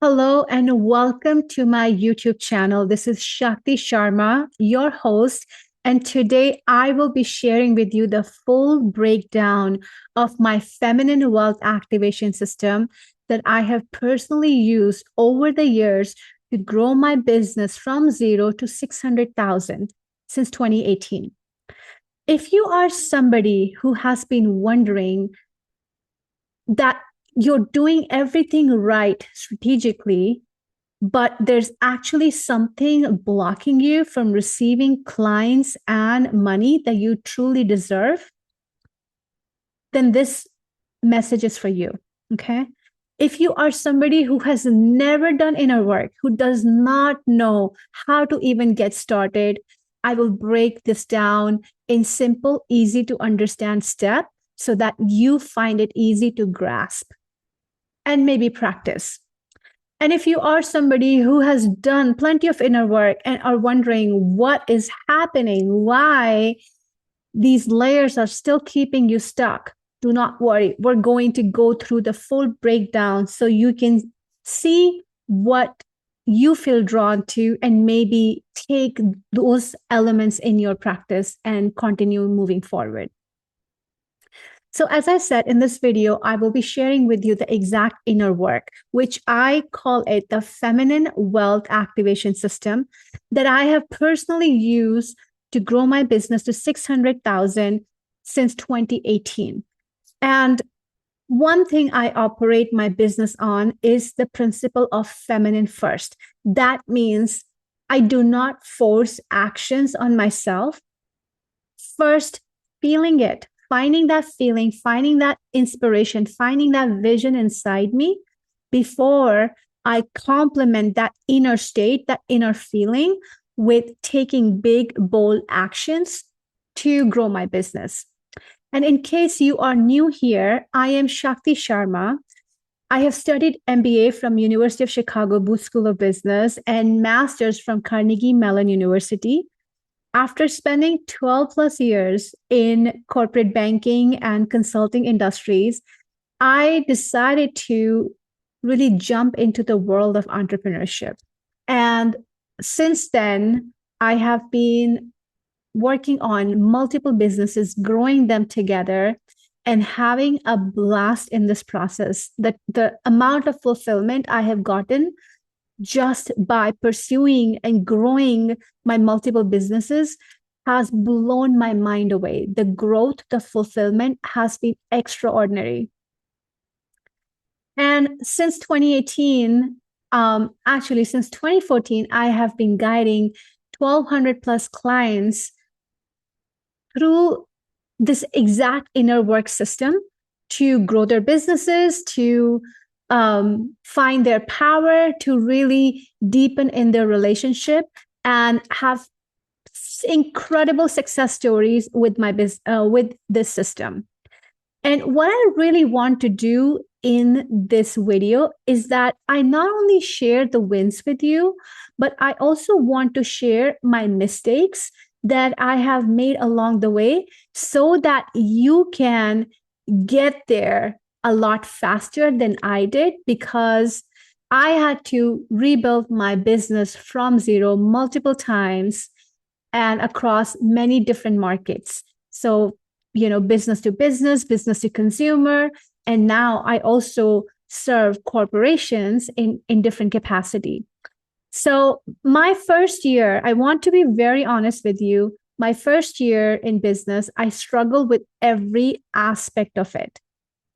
Hello and welcome to my YouTube channel. This is Shakti Sharma, your host, and today I will be sharing with you the full breakdown of my feminine wealth activation system that I have personally used over the years to grow my business from zero to 600,000 since 2018. If you are somebody who has been wondering that you're doing everything right strategically, but there's actually something blocking you from receiving clients and money that you truly deserve, then this message is for you. Okay. If you are somebody who has never done inner work, who does not know how to even get started, I will break this down in simple, easy to understand steps so that you find it easy to grasp and maybe practice. And if you are somebody who has done plenty of inner work and are wondering what is happening, why these layers are still keeping you stuck, do not worry. We're going to go through the full breakdown so you can see what you feel drawn to and maybe take those elements in your practice and continue moving forward. So as I said in this video, I will be sharing with you the exact inner work, which I call it the feminine wealth activation system that I have personally used to grow my business to 600,000 since 2018. And one thing I operate my business on is the principle of feminine first. That means I do not force actions on myself. First, feeling it, finding that feeling, finding that inspiration, finding that vision inside me before I complement that inner state, that inner feeling with taking big, bold actions to grow my business. And in case you are new here, I am Shakti Sharma. I have studied MBA from University of Chicago Booth School of Business and master's from Carnegie Mellon University. After spending 12 plus years in corporate banking and consulting industries, I decided to really jump into the world of entrepreneurship. And since then, I have been working on multiple businesses, growing them together, and having a blast in this process. The amount of fulfillment I have gotten just by pursuing and growing my multiple businesses has blown my mind away. The growth, the fulfillment has been extraordinary. And since 2018, actually since 2014, I have been guiding 1,200 plus clients through this exact inner work system to grow their businesses, to find their power, to really deepen in their relationship and have incredible success stories with with this system. And what I really want to do in this video is that I not only share the wins with you, but I also want to share my mistakes that I have made along the way so that you can get there a lot faster than I did, because I had to rebuild my business from zero multiple times and across many different markets. So, business to business, business to consumer. And now I also serve corporations in different capacity. So my first year, I want to be very honest with you. My first year in business, I struggled with every aspect of it.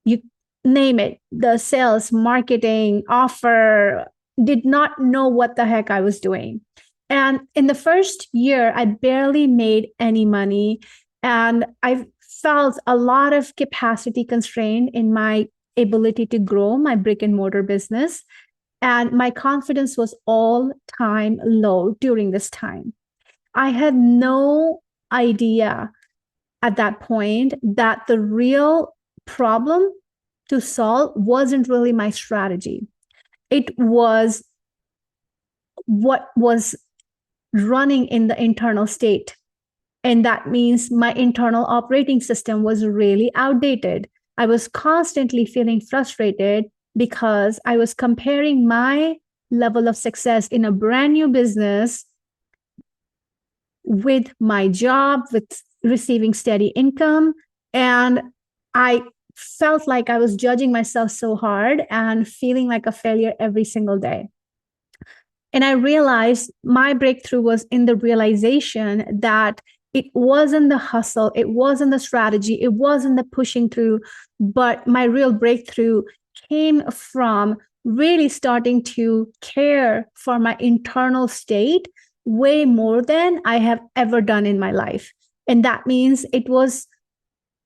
You name it, the sales, marketing, offer, did not know what the heck I was doing. And in the first year, I barely made any money. And I felt a lot of capacity constraint in my ability to grow my brick and mortar business. And my confidence was all time low during this time. I had no idea at that point that the real problem to solve wasn't really my strategy. It was what was running in the internal state. And that means my internal operating system was really outdated. I was constantly feeling frustrated because I was comparing my level of success in a brand new business with my job, with receiving steady income. And I felt like I was judging myself so hard and feeling like a failure every single day. And I realized my breakthrough was in the realization that it wasn't the hustle, it wasn't the strategy, it wasn't the pushing through, but my real breakthrough came from really starting to care for my internal state way more than I have ever done in my life. And that means it was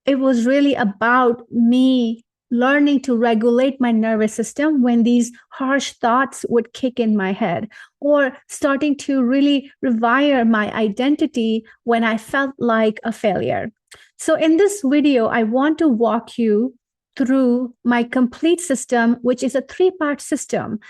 really about me learning to regulate my nervous system when these harsh thoughts would kick in my head, or starting to really rewire my identity when I felt like a failure. So in this video, I want to walk you through my complete system, which is a 3-part system.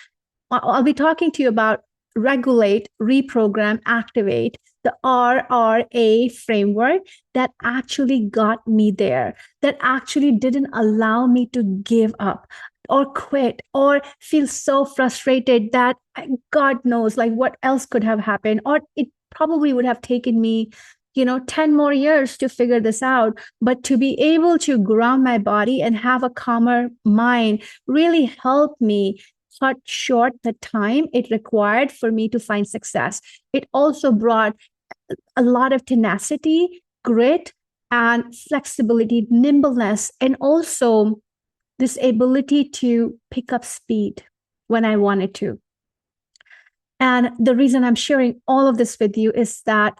I'll be talking to you about regulate, reprogram, activate, the RRA framework that actually got me there, that actually didn't allow me to give up or quit or feel so frustrated that God knows, like, what else could have happened, or it probably would have taken me 10 more years to figure this out. But to be able to ground my body and have a calmer mind really helped me cut short the time it required for me to find success. It also brought a lot of tenacity, grit, and flexibility, nimbleness, and also this ability to pick up speed when I wanted to. And the reason I'm sharing all of this with you is that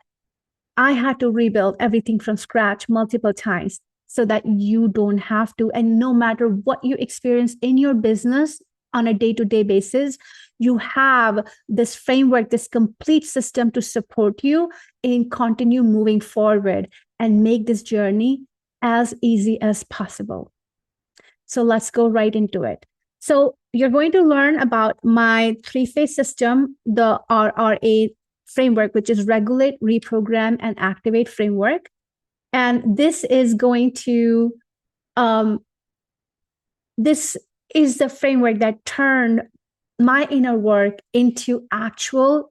I had to rebuild everything from scratch multiple times so that you don't have to. And no matter what you experience in your business on a day-to-day basis, you have this framework, this complete system to support you in continue moving forward and make this journey as easy as possible. So let's go right into it. So you're going to learn about my 3-phase system, the RRA framework, which is regulate, reprogram, and activate framework. And this is going to, this is the framework that turned my inner work into actual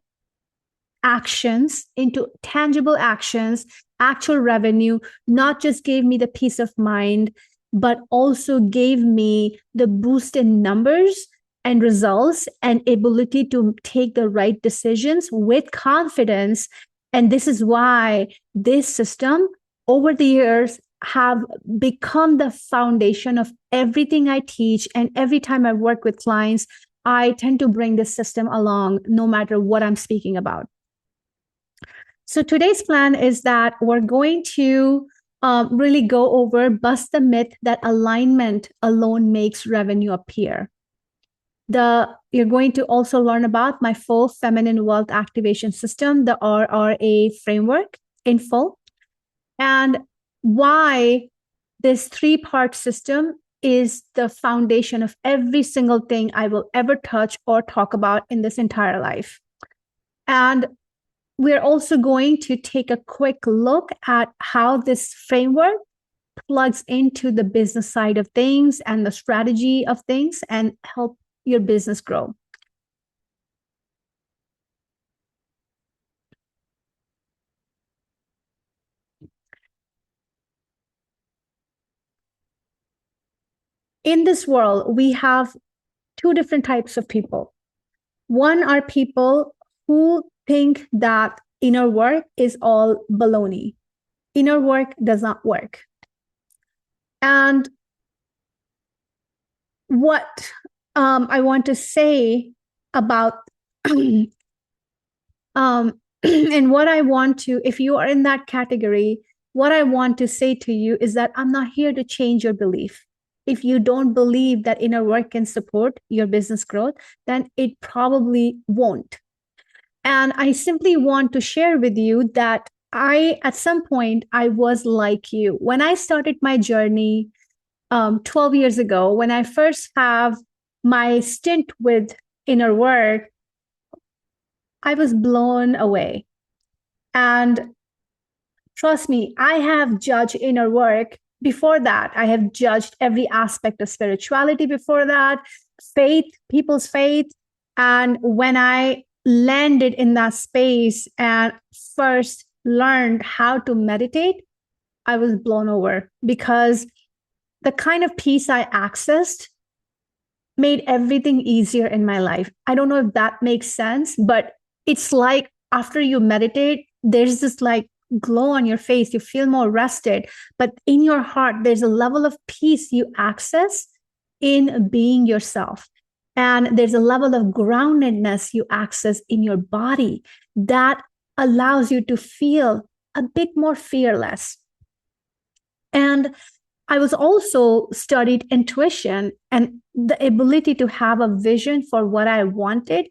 actions, into tangible actions, actual revenue, not just gave me the peace of mind, but also gave me the boost in numbers and results and ability to take the right decisions with confidence. And this is why this system over the years have become the foundation of everything I teach. And every time I work with clients, I tend to bring this system along no matter what I'm speaking about. So today's plan is that we're going to really go over, bust the myth that alignment alone makes revenue appear. You're going to also learn about my full feminine wealth activation system, the RRA framework in full, and why this 3-part system is the foundation of every single thing I will ever touch or talk about in this entire life. And we're also going to take a quick look at how this framework plugs into the business side of things and the strategy of things and help your business grow. In this world, we have 2 different types of people. One are people who think that inner work is all baloney. Inner work does not work. And what I want to say about and what I want to, if you are in that category, what I want to say to you is that I'm not here to change your belief. If you don't believe that inner work can support your business growth, then it probably won't. And I simply want to share with you that at some point, I was like you. When I started my journey 12 years ago, when I first have my stint with inner work, I was blown away. And trust me, I have judged inner work before that. I have judged every aspect of spirituality before that. faith, people's faith. And when I landed in that space and first learned how to meditate, I was blown over because the kind of peace I accessed made everything easier in my life. I don't know if that makes sense, but it's like after you meditate, there's this like glow on your face. You feel more rested, but in your heart, there's a level of peace you access in being yourself. And there's a level of groundedness you access in your body that allows you to feel a bit more fearless. And I was also studied intuition, and the ability to have a vision for what I wanted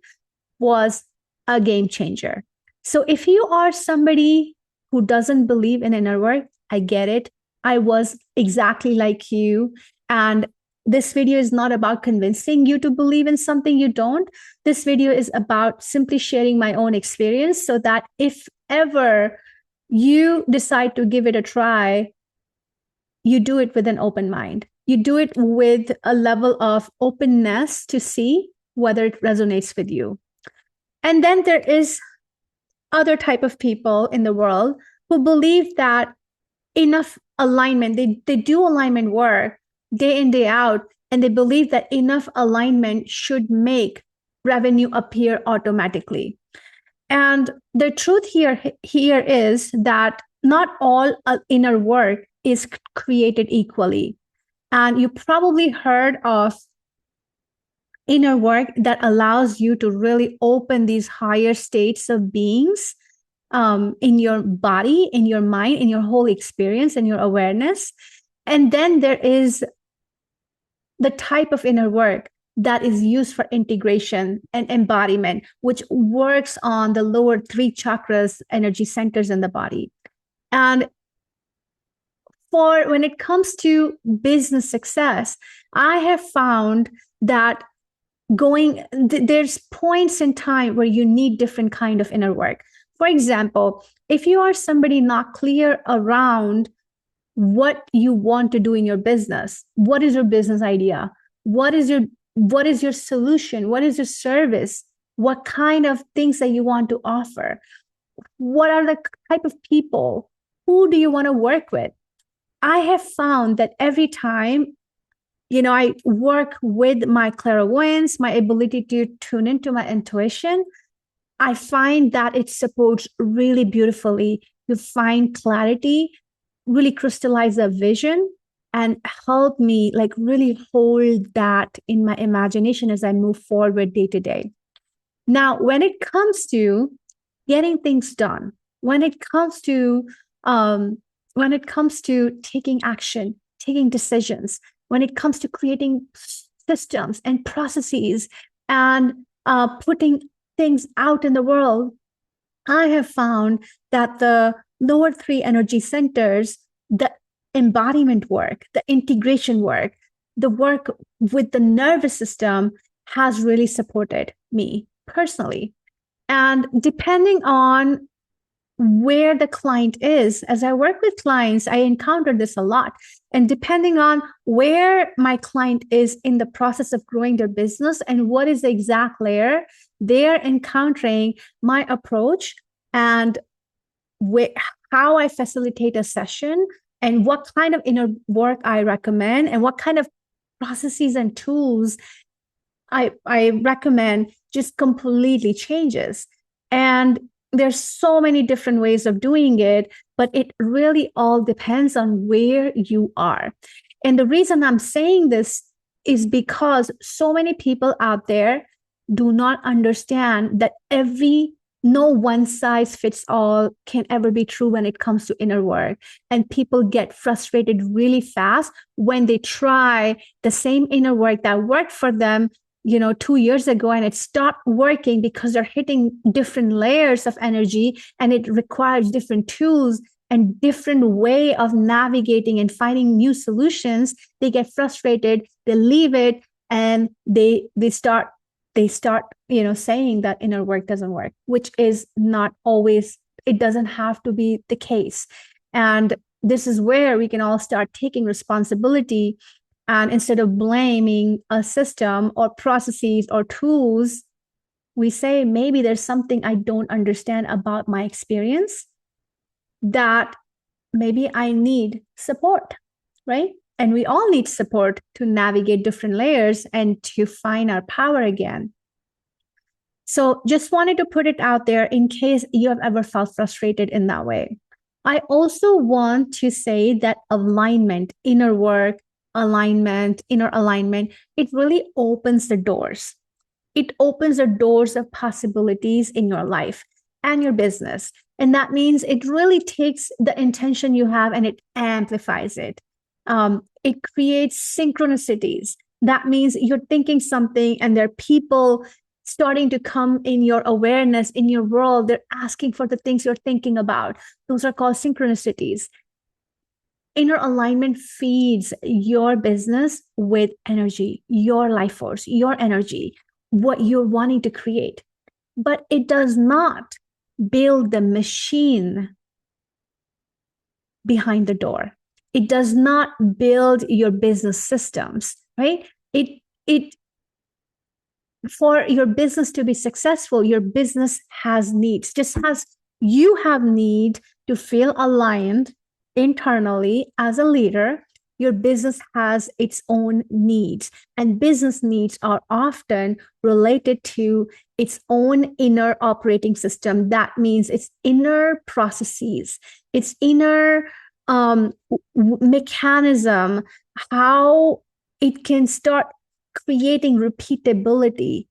was a game changer. So if you are somebody who doesn't believe in inner work, I get it. I was exactly like you. And this video is not about convincing you to believe in something you don't. This video is about simply sharing my own experience so that if ever you decide to give it a try, you do it with an open mind. You do it with a level of openness to see whether it resonates with you. And then there is other type of people in the world who believe that enough alignment, they do alignment work day in, day out, and they believe that enough alignment should make revenue appear automatically. And the truth here is that not all inner work is created equally. And you probably heard of inner work that allows you to really open these higher states of beings in your body, in your mind, in your whole experience, and your awareness. And then there is the type of inner work that is used for integration and embodiment, which works on the lower 3 chakras, energy centers in the body. And for when it comes to business success, I have found that there's points in time where you need different kind of inner work. For example, if you are somebody not clear around what you want to do in your business, what is your business idea? What is your solution? What is your service? What kind of things that you want to offer? What are the type of people? Who do you want to work with? I have found that every time, I work with my clairvoyance, my ability to tune into my intuition, I find that it supports really beautifully. You find clarity, really crystallize a vision, and help me like really hold that in my imagination as I move forward day to day. Now, when it comes to getting things done, when it comes to taking action, taking decisions, when it comes to creating systems and processes and putting things out in the world, I have found that the lower 3 energy centers, the embodiment work, the integration work, the work with the nervous system has really supported me personally. And depending on where the client is, as I work with clients, I encounter this a lot. And depending on where my client is in the process of growing their business and what is the exact layer they're encountering, my approach and how I facilitate a session and what kind of inner work I recommend and what kind of processes and tools I recommend just completely changes. And there's so many different ways of doing it, but it really all depends on where you are. And the reason I'm saying this is because so many people out there do not understand that no one size fits all can ever be true when it comes to inner work. And people get frustrated really fast when they try the same inner work that worked for them 2 years ago, and it stopped working because they're hitting different layers of energy and it requires different tools and different way of navigating and finding new solutions. They get frustrated, they leave it, and they start saying that inner work doesn't work, which is not always, it doesn't have to be the case. And this is where we can all start taking responsibility And instead of blaming a system or processes or tools, we say, maybe there's something I don't understand about my experience that maybe I need support, right? And we all need support to navigate different layers and to find our power again. So just wanted to put it out there in case you have ever felt frustrated in that way. I also want to say that alignment, inner work, alignment, inner alignment, it really opens the doors. It opens the doors of possibilities in your life and your business. And that means it really takes the intention you have and it amplifies it. It creates synchronicities. That means you're thinking something and there are people starting to come in your awareness, in your world. They're asking for the things you're thinking about. Those are called synchronicities. Inner alignment feeds your business with energy, your life force, your energy, what you're wanting to create. But it does not build the machine behind the door. It does not build your business systems, right? It for your business to be successful, your business has needs, just as you have need to feel aligned internally as a leader. Your business has its own needs, and business needs are often related to its own inner operating system. That means its inner processes, its inner mechanism, how it can start creating repeatability.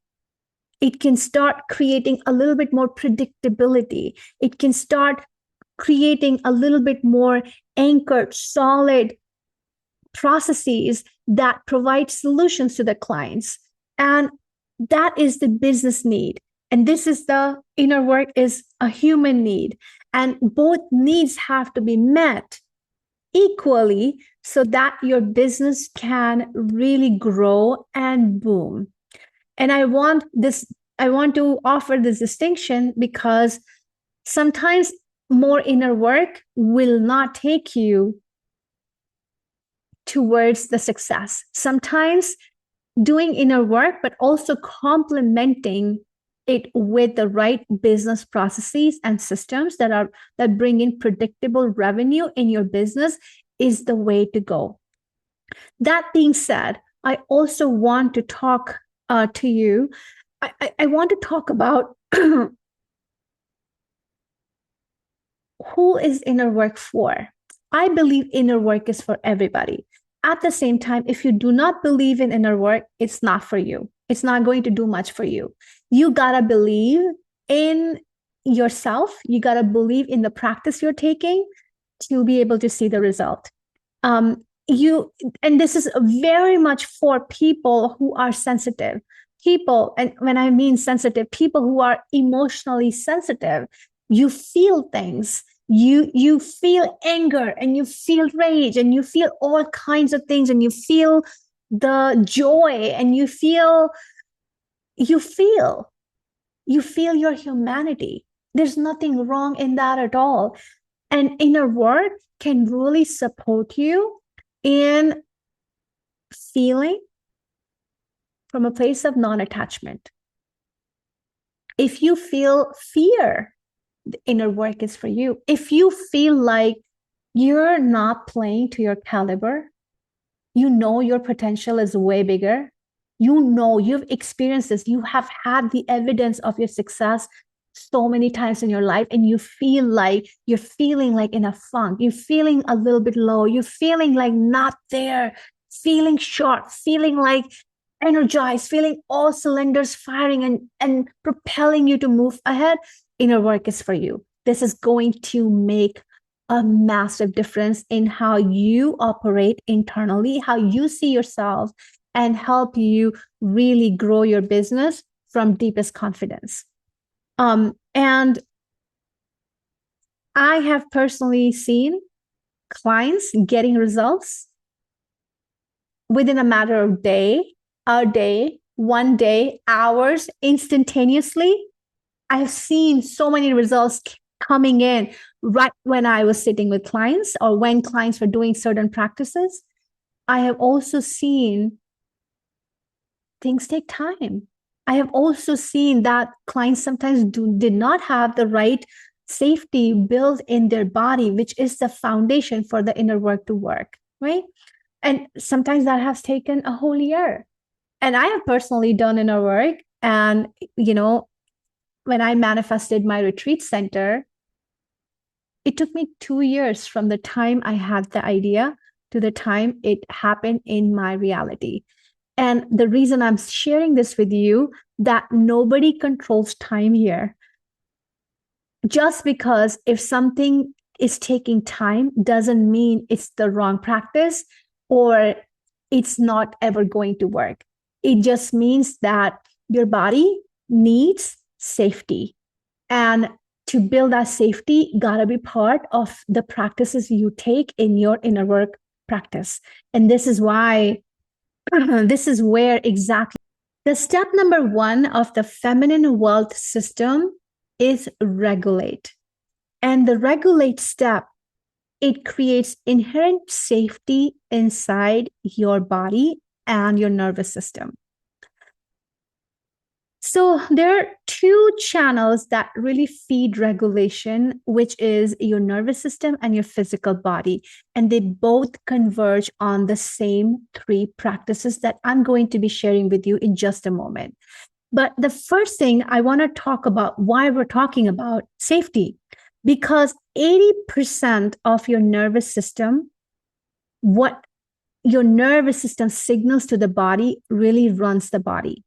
It can start creating a little bit more predictability. It can start creating a little bit more anchored, solid processes that provide solutions to the clients. And that is the business need. And this is the inner work is a human need. And both needs have to be met equally so that your business can really grow and boom. And I want to offer this distinction because sometimes more inner work will not take you towards the success. Sometimes doing inner work, but also complementing it with the right business processes and systems that bring in predictable revenue in your business is the way to go. That being said, I also want to talk to you. I want to talk about who is inner work for. I believe inner work is for everybody. At the same time, if you do not believe in inner work, it's not for you. It's not going to do much for you. You gotta believe in yourself. You gotta believe in the practice you're taking to be able to see the result. And this is very much for people who are sensitive. People, and when I mean sensitive, people who are emotionally sensitive. You feel things. You feel anger and you feel rage and you feel all kinds of things and you feel the joy and you feel your humanity. There's nothing wrong in that at all. And inner work can really support you in feeling from a place of non-attachment. If you feel fear, the inner work is for you. If you feel like you're not playing to your caliber, you know your potential is way bigger. You know you've experienced this. You have had the evidence of your success so many times in your life, and you feel like you're feeling like in a funk. You're feeling a little bit low. You're feeling like not there, feeling short, feeling like energized, feeling all cylinders firing and propelling you to move ahead. Inner work is for you. This is going to make a massive difference in how you operate internally, how you see yourself, and help you really grow your business from deepest confidence. And I have personally seen clients getting results within a matter of a day, 1 day, hours, instantaneously. I've seen so many results coming in right when I was sitting with clients or when clients were doing certain practices. I have also seen things take time. I have also seen that clients sometimes did not have the right safety built in their body, which is the foundation for the inner work to work, right? And sometimes that has taken a whole year. And I have personally done inner work. And, when I manifested my retreat center, it took me 2 years from the time I had the idea to the time it happened in my reality. And the reason I'm sharing this with you, that nobody controls time here. Just because if something is taking time doesn't mean it's the wrong practice or it's not ever going to work. It just means that your body needs safety. And to build that safety, gotta be part of the practices you take in your inner work practice. And this is why, this is where exactly the step number 1 of the feminine wealth system is regulate. And the regulate step, it creates inherent safety inside your body and your nervous system. So there are 2 channels that really feed regulation, which is your nervous system and your physical body. And they both converge on the same 3 practices that I'm going to be sharing with you in just a moment. But the first thing I want to talk about why we're talking about safety, because 80% of your nervous system, what your nervous system signals to the body really runs the body.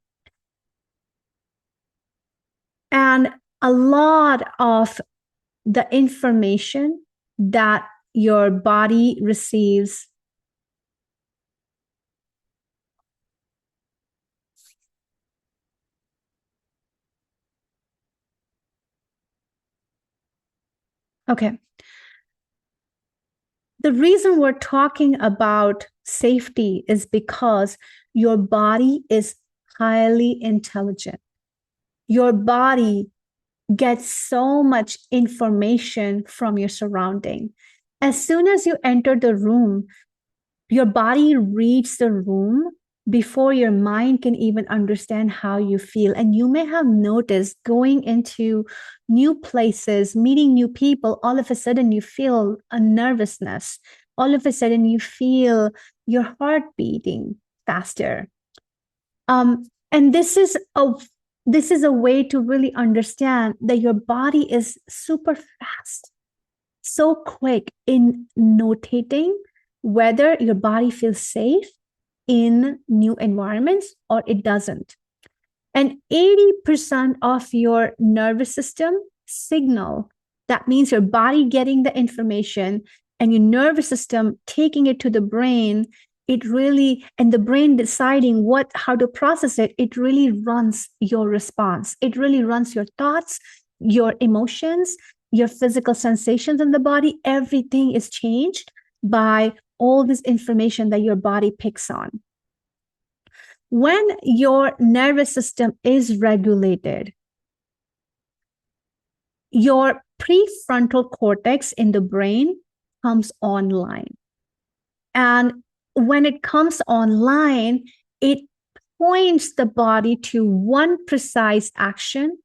And a lot of the information that your body receives okay. The reason we're talking about safety is because your body is highly intelligent. Your body gets so much information from your surrounding. As soon as you enter the room, your body reads the room before your mind can even understand how you feel. And you may have noticed going into new places, meeting new people, all of a sudden you feel a nervousness. All of a sudden you feel your heart beating faster. And this is a way to really understand that your body is super fast, so quick in notating whether your body feels safe in new environments or it doesn't. And 80% of your nervous system signal, that means your body getting the information and your nervous system taking it to the brain, and the brain deciding how to process it, it really runs your response. It really runs your thoughts, your emotions, your physical sensations in the body. Everything is changed by all this information that your body picks on. When your nervous system is regulated, your prefrontal cortex in the brain comes online. And when it comes online, it points the body to one precise action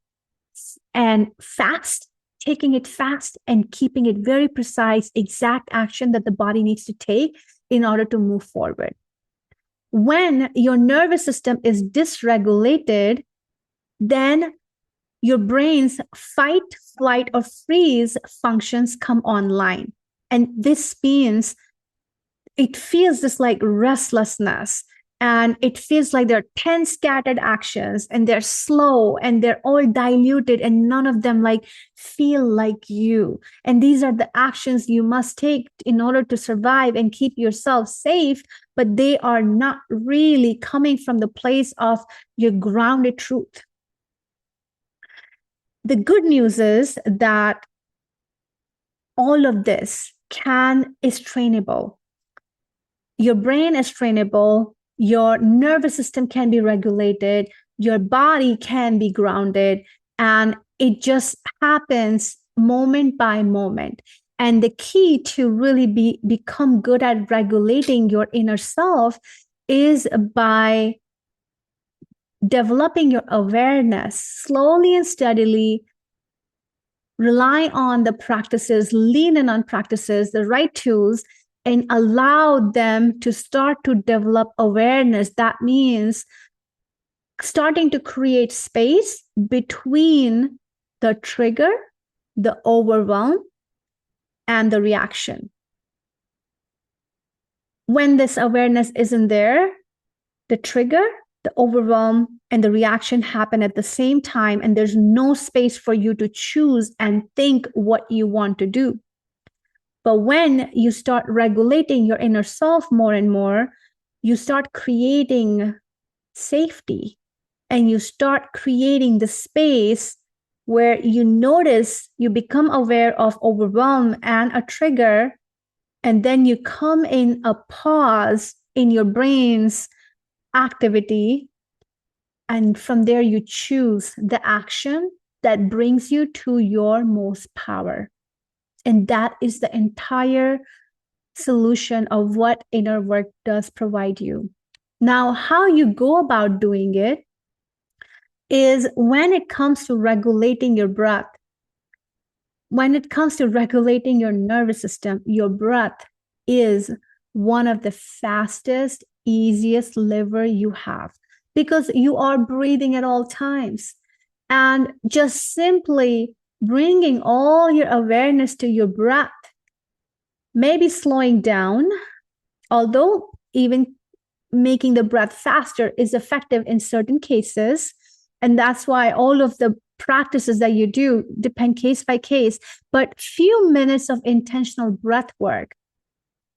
and fast, taking it fast and keeping it very precise, exact action that the body needs to take in order to move forward. When your nervous system is dysregulated, then your brain's fight, flight, or freeze functions come online. And this means it feels this like restlessness, and it feels like there are 10 scattered actions and they're slow and they're all diluted and none of them like feel like you. And these are the actions you must take in order to survive and keep yourself safe, but they are not really coming from the place of your grounded truth. The good news is that all of this is trainable. Your brain is trainable, your nervous system can be regulated, your body can be grounded, and it just happens moment by moment. And the key to really become good at regulating your inner self is by developing your awareness slowly and steadily. Rely on the practices, lean in on practices, the right tools, and allow them to start to develop awareness. That means starting to create space between the trigger, the overwhelm, and the reaction. When this awareness isn't there, the trigger, the overwhelm, and the reaction happen at the same time, and there's no space for you to choose and think what you want to do. But when you start regulating your inner self more and more, you start creating safety, and you start creating the space where you notice, you become aware of overwhelm and a trigger, and then you come in a pause in your brain's activity. And from there, you choose the action that brings you to your most power. And that is the entire solution of what inner work does provide you. Now, how you go about doing it is when it comes to regulating your breath, when it comes to regulating your nervous system, your breath is one of the fastest, easiest lever you have, because you are breathing at all times. And just simply bringing all your awareness to your breath, maybe slowing down, although even making the breath faster is effective in certain cases. And that's why all of the practices that you do depend case by case. But few minutes of intentional breath work,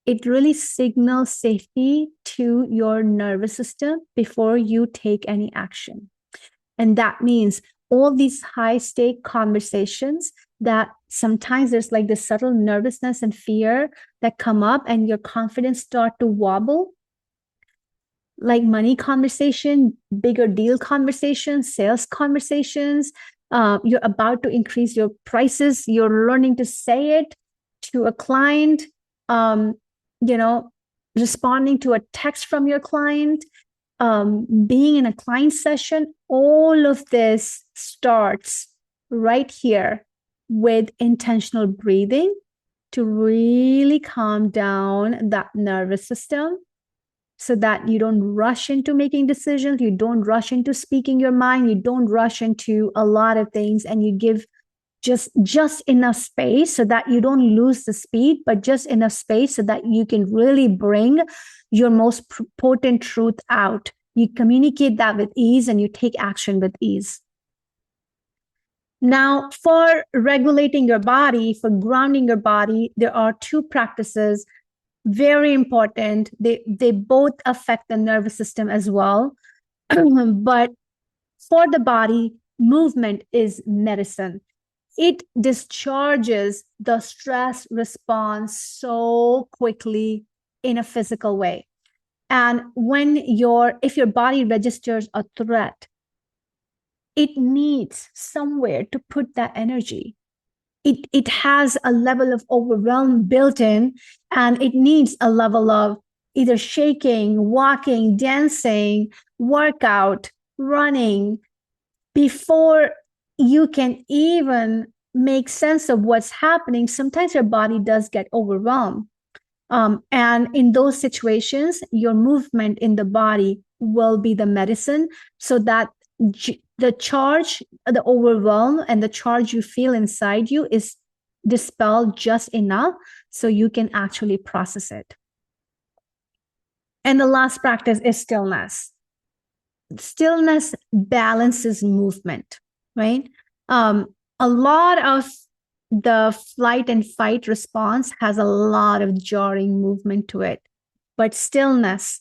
it really signals safety to your nervous system before you take any action. And that means all these high stake conversations that sometimes there's like this subtle nervousness and fear that come up and your confidence start to wobble, like money conversation, bigger deal conversations, sales conversations. You're about to increase your prices. You're learning to say it to a client, responding to a text from your client, being in a client session. All of this starts right here with intentional breathing to really calm down that nervous system, so that you don't rush into making decisions, you don't rush into speaking your mind, you don't rush into a lot of things, and you give just enough space so that you don't lose the speed, but just enough space so that you can really bring your most potent truth out. You communicate that with ease and you take action with ease. Now, for regulating your body, for grounding your body, there are two practices, very important. They both affect the nervous system as well. But for the body, movement is medicine. It discharges the stress response so quickly in a physical way. And if your body registers a threat, it needs somewhere to put that energy. It has a level of overwhelm built in, and it needs a level of either shaking, walking, dancing, workout, running, before you can even make sense of what's happening. Sometimes your body does get overwhelmed. And in those situations, your movement in the body will be the medicine, so that the charge, the overwhelm, and the charge you feel inside you is dispelled just enough so you can actually process it. And the last practice is stillness. Stillness balances movement, right? A lot of the flight and fight response has a lot of jarring movement to it, but stillness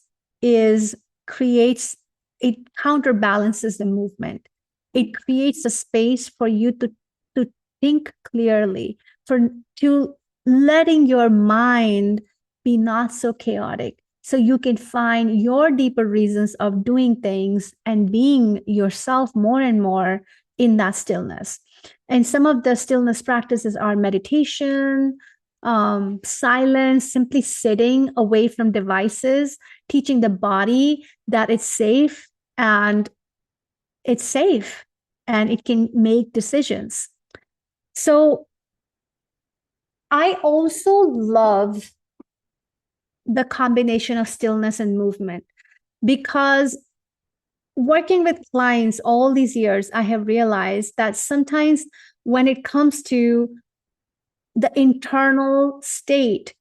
it counterbalances the movement. It creates a space for you to think clearly, to letting your mind be not so chaotic, so you can find your deeper reasons of doing things and being yourself more and more in that stillness. And some of the stillness practices are meditation, silence, simply sitting away from devices, teaching the body that and it's safe and it can make decisions. So I also love the combination of stillness and movement because working with clients all these years, I have realized that sometimes when it comes to the internal state,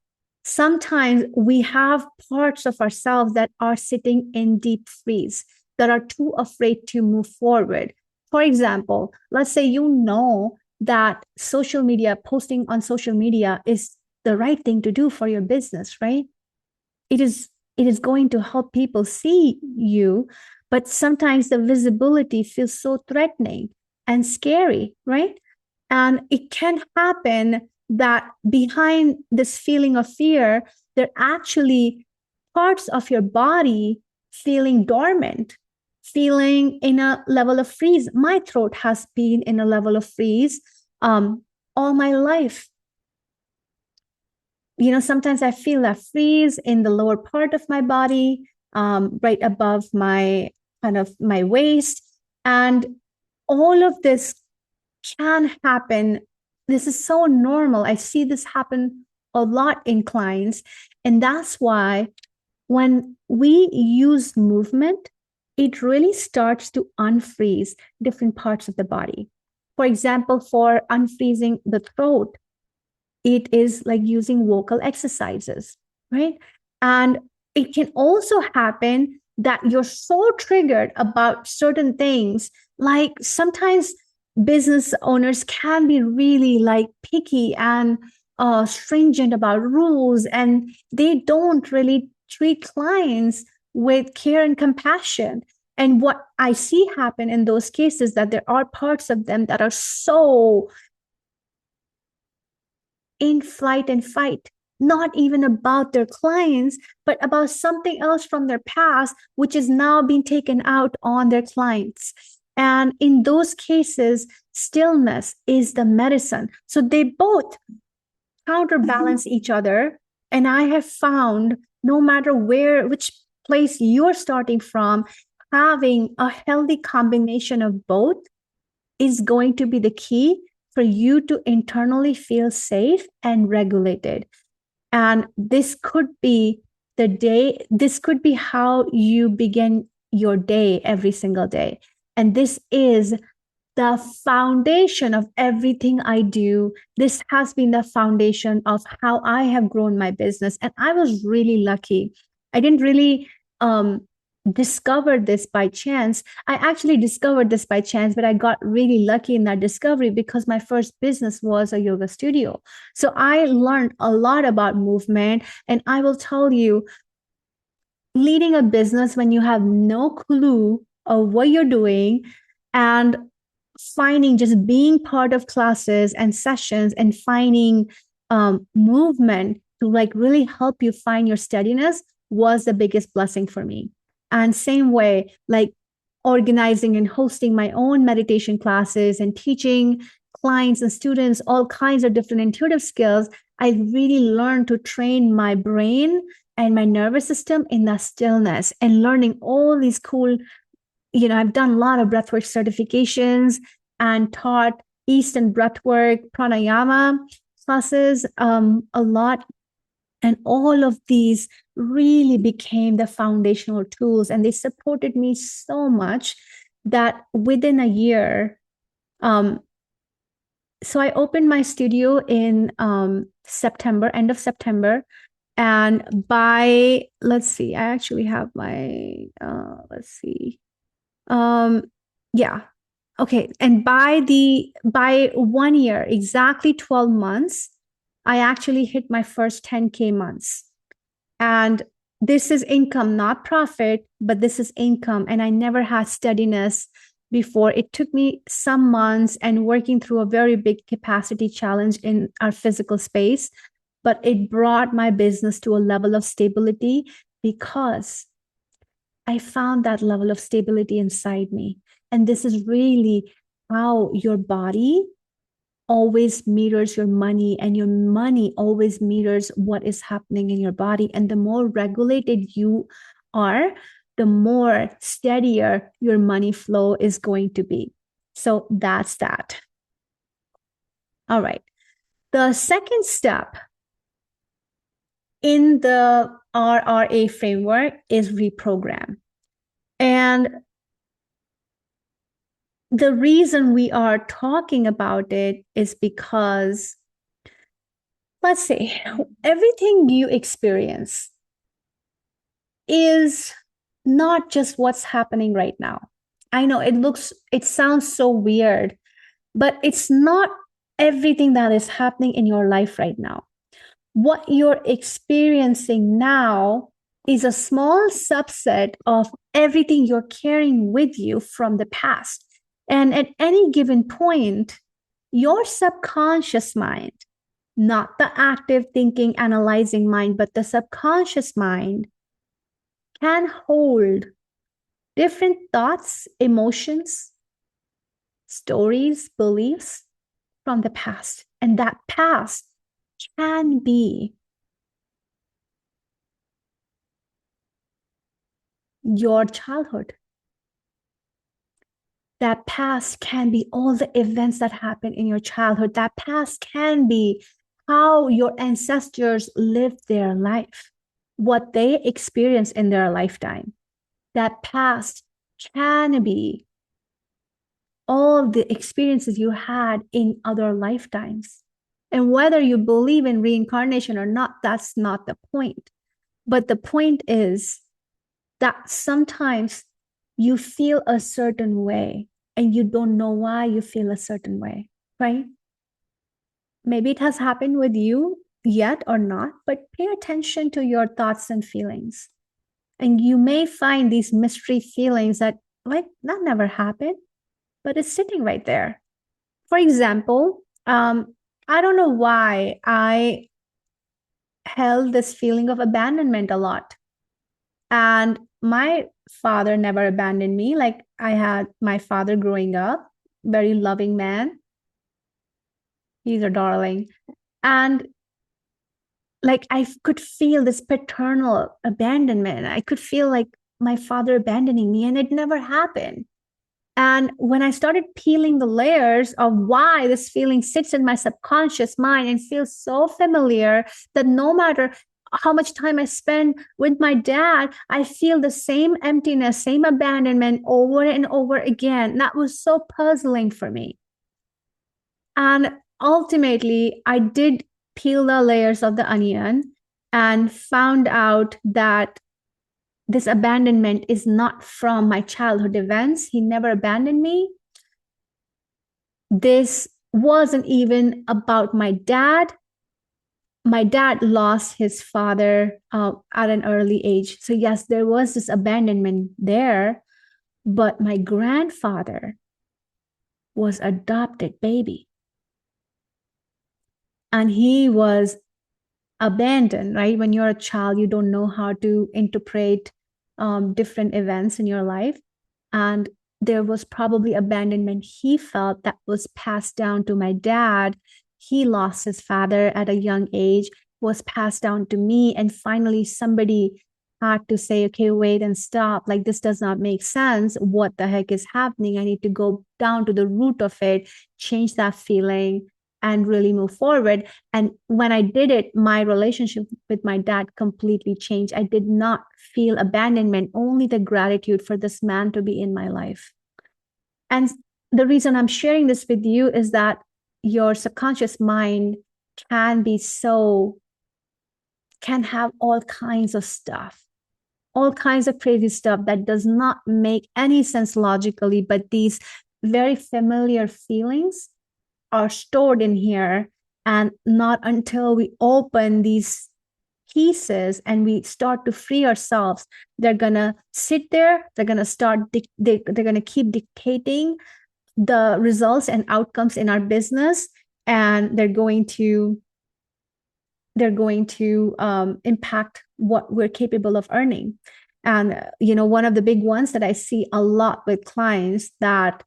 sometimes we have parts of ourselves that are sitting in deep freeze, that are too afraid to move forward. For example, let's say you know that social media, posting on social media is the right thing to do for your business, right? It is going to help people see you, but sometimes the visibility feels so threatening and scary, right? And it can happen that behind this feeling of fear, there are actually parts of your body feeling dormant, feeling in a level of freeze. My throat has been in a level of freeze all my life. Sometimes I feel a freeze in the lower part of my body, right above my kind of my waist. And all of this can happen. This is so normal. I see this happen a lot in clients. And that's why when we use movement, it really starts to unfreeze different parts of the body. For example, for unfreezing the throat, it is like using vocal exercises, right? And it can also happen that you're so triggered about certain things. Like sometimes business owners can be really like picky and stringent about rules, and they don't really treat clients with care and compassion. And what I see happen in those cases that there are parts of them that are so in flight and fight, not even about their clients, but about something else from their past, which is now being taken out on their clients. And in those cases, stillness is the medicine. So they both counterbalance each other. And I have found no matter which place you're starting from, having a healthy combination of both is going to be the key for you to internally feel safe and regulated. And this could be this could be how you begin your day every single day. And this is the foundation of everything I do. This has been the foundation of how I have grown my business. And I was really lucky. I didn't really discover this by chance. I actually discovered this by chance, but I got really lucky in that discovery because my first business was a yoga studio. So I learned a lot about movement. And I will tell you, leading a business when you have no clue of what you're doing and finding just being part of classes and sessions and finding movement to like really help you find your steadiness was the biggest blessing for me. And same way, like organizing and hosting my own meditation classes and teaching clients and students all kinds of different intuitive skills, I really learned to train my brain and my nervous system in the stillness and learning all these cool, I've done a lot of breathwork certifications and taught Eastern breathwork, pranayama classes a lot. And all of these really became the foundational tools, and they supported me so much that within a year, so I opened my studio in September, end of September. And by, let's see, I actually have my, let's see. Yeah. Okay. And by 1 year, exactly 12 months, I actually hit my first 10K months. And this is income, not profit, but this is income. And I never had steadiness before. It took me some months and working through a very big capacity challenge in our physical space, but it brought my business to a level of stability because I found that level of stability inside me. And this is really how your body always mirrors your money, and your money always mirrors what is happening in your body. And the more regulated you are, the more steadier your money flow is going to be. So that's that. All right. The second step in the RRA framework is reprogram. And the reason we are talking about it is because, let's say, everything you experience is not just what's happening right now. I know it sounds so weird, but it's not everything that is happening in your life right now. What you're experiencing now is a small subset of everything you're carrying with you from the past. And at any given point, your subconscious mind, not the active thinking, analyzing mind, but the subconscious mind can hold different thoughts, emotions, stories, beliefs from the past. And that past can be your childhood. That past can be all the events that happened in your childhood. That past can be how your ancestors lived their life, what they experienced in their lifetime. That past can be all the experiences you had in other lifetimes. And whether you believe in reincarnation or not, that's not the point. But the point is that sometimes you feel a certain way and you don't know why you feel a certain way, right? Maybe it has happened with you yet or not, but pay attention to your thoughts and feelings. And you may find these mystery feelings that, like, that never happened, but it's sitting right there. For example, I don't know why I held this feeling of abandonment a lot. And my father never abandoned me. Like, I had my father growing up, very loving man. He's a darling. And like, I could feel this paternal abandonment. I could feel like my father abandoning me, and it never happened. And when I started peeling the layers of why this feeling sits in my subconscious mind and feels so familiar, that no matter how much time I spend with my dad, I feel the same emptiness, same abandonment over and over again. That was so puzzling for me. And ultimately, I did peel the layers of the onion and found out that this abandonment is not from my childhood events. He never abandoned me. This wasn't even about my dad. My dad lost his father at an early age. So yes, there was this abandonment there, but my grandfather was adopted baby. And he was abandoned, right? When you're a child, you don't know how to interpret different events in your life. And there was probably abandonment he felt that was passed down to my dad. He lost his father at a young age, was passed down to me. And finally, somebody had to say, okay, wait and stop. Like, this does not make sense. What the heck is happening? I need to go down to the root of it, change that feeling, and really move forward. And when I did it, my relationship with my dad completely changed. I did not feel abandonment, only the gratitude for this man to be in my life. And the reason I'm sharing this with you is that your subconscious mind can have all kinds of stuff, all kinds of crazy stuff that does not make any sense logically, but these very familiar feelings are stored in here. And not until we open these pieces and we start to free ourselves, they're gonna sit there, they're gonna they're gonna keep dictating the results and outcomes in our business, and they're going to impact what we're capable of earning. And one of the big ones that I see a lot with clients that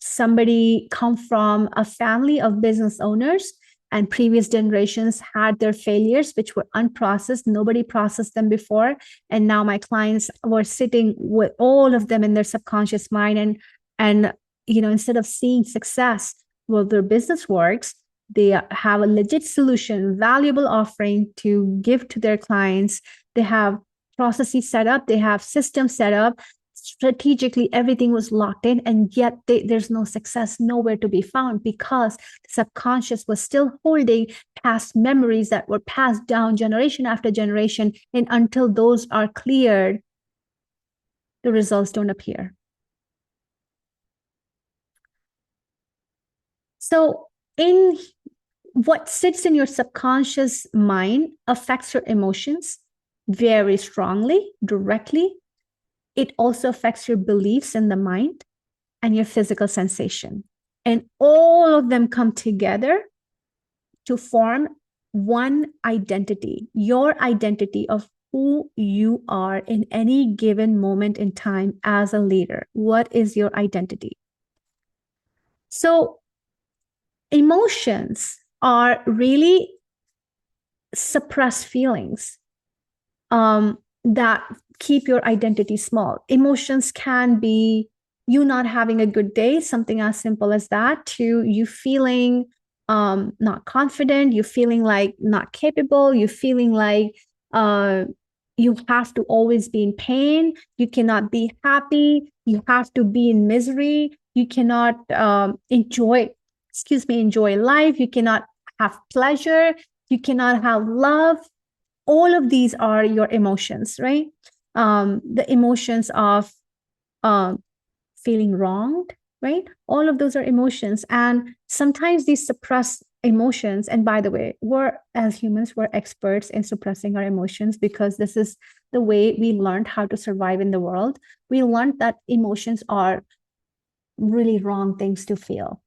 somebody come from a family of business owners and previous generations had their failures, which were unprocessed. Nobody processed them before. And now my clients were sitting with all of them in their subconscious mind. And instead of seeing success, well, their business works, they have a legit solution, valuable offering to give to their clients. They have processes set up, they have systems set up. Strategically, everything was locked in, and yet there's no success nowhere to be found because the subconscious was still holding past memories that were passed down generation after generation. And until those are cleared, the results don't appear. So, in what sits in your subconscious mind affects your emotions very strongly, directly. It also affects your beliefs in the mind and your physical sensation. And all of them come together to form one identity, your identity of who you are in any given moment in time as a leader. What is your identity? So, emotions are really suppressed feelings that keep your identity small. Emotions can be you not having a good day, something as simple as that, to you feeling not confident, you feeling like not capable, you feeling like you have to always be in pain, you cannot be happy, you have to be in misery, you cannot enjoy life, you cannot have pleasure, you cannot have love. All of these are your emotions, right? The emotions of feeling wronged, right? All of those are emotions. And sometimes these suppressed emotions, and by the way, as humans, we're experts in suppressing our emotions because this is the way we learned how to survive in the world. We learned that emotions are really wrong things to feel.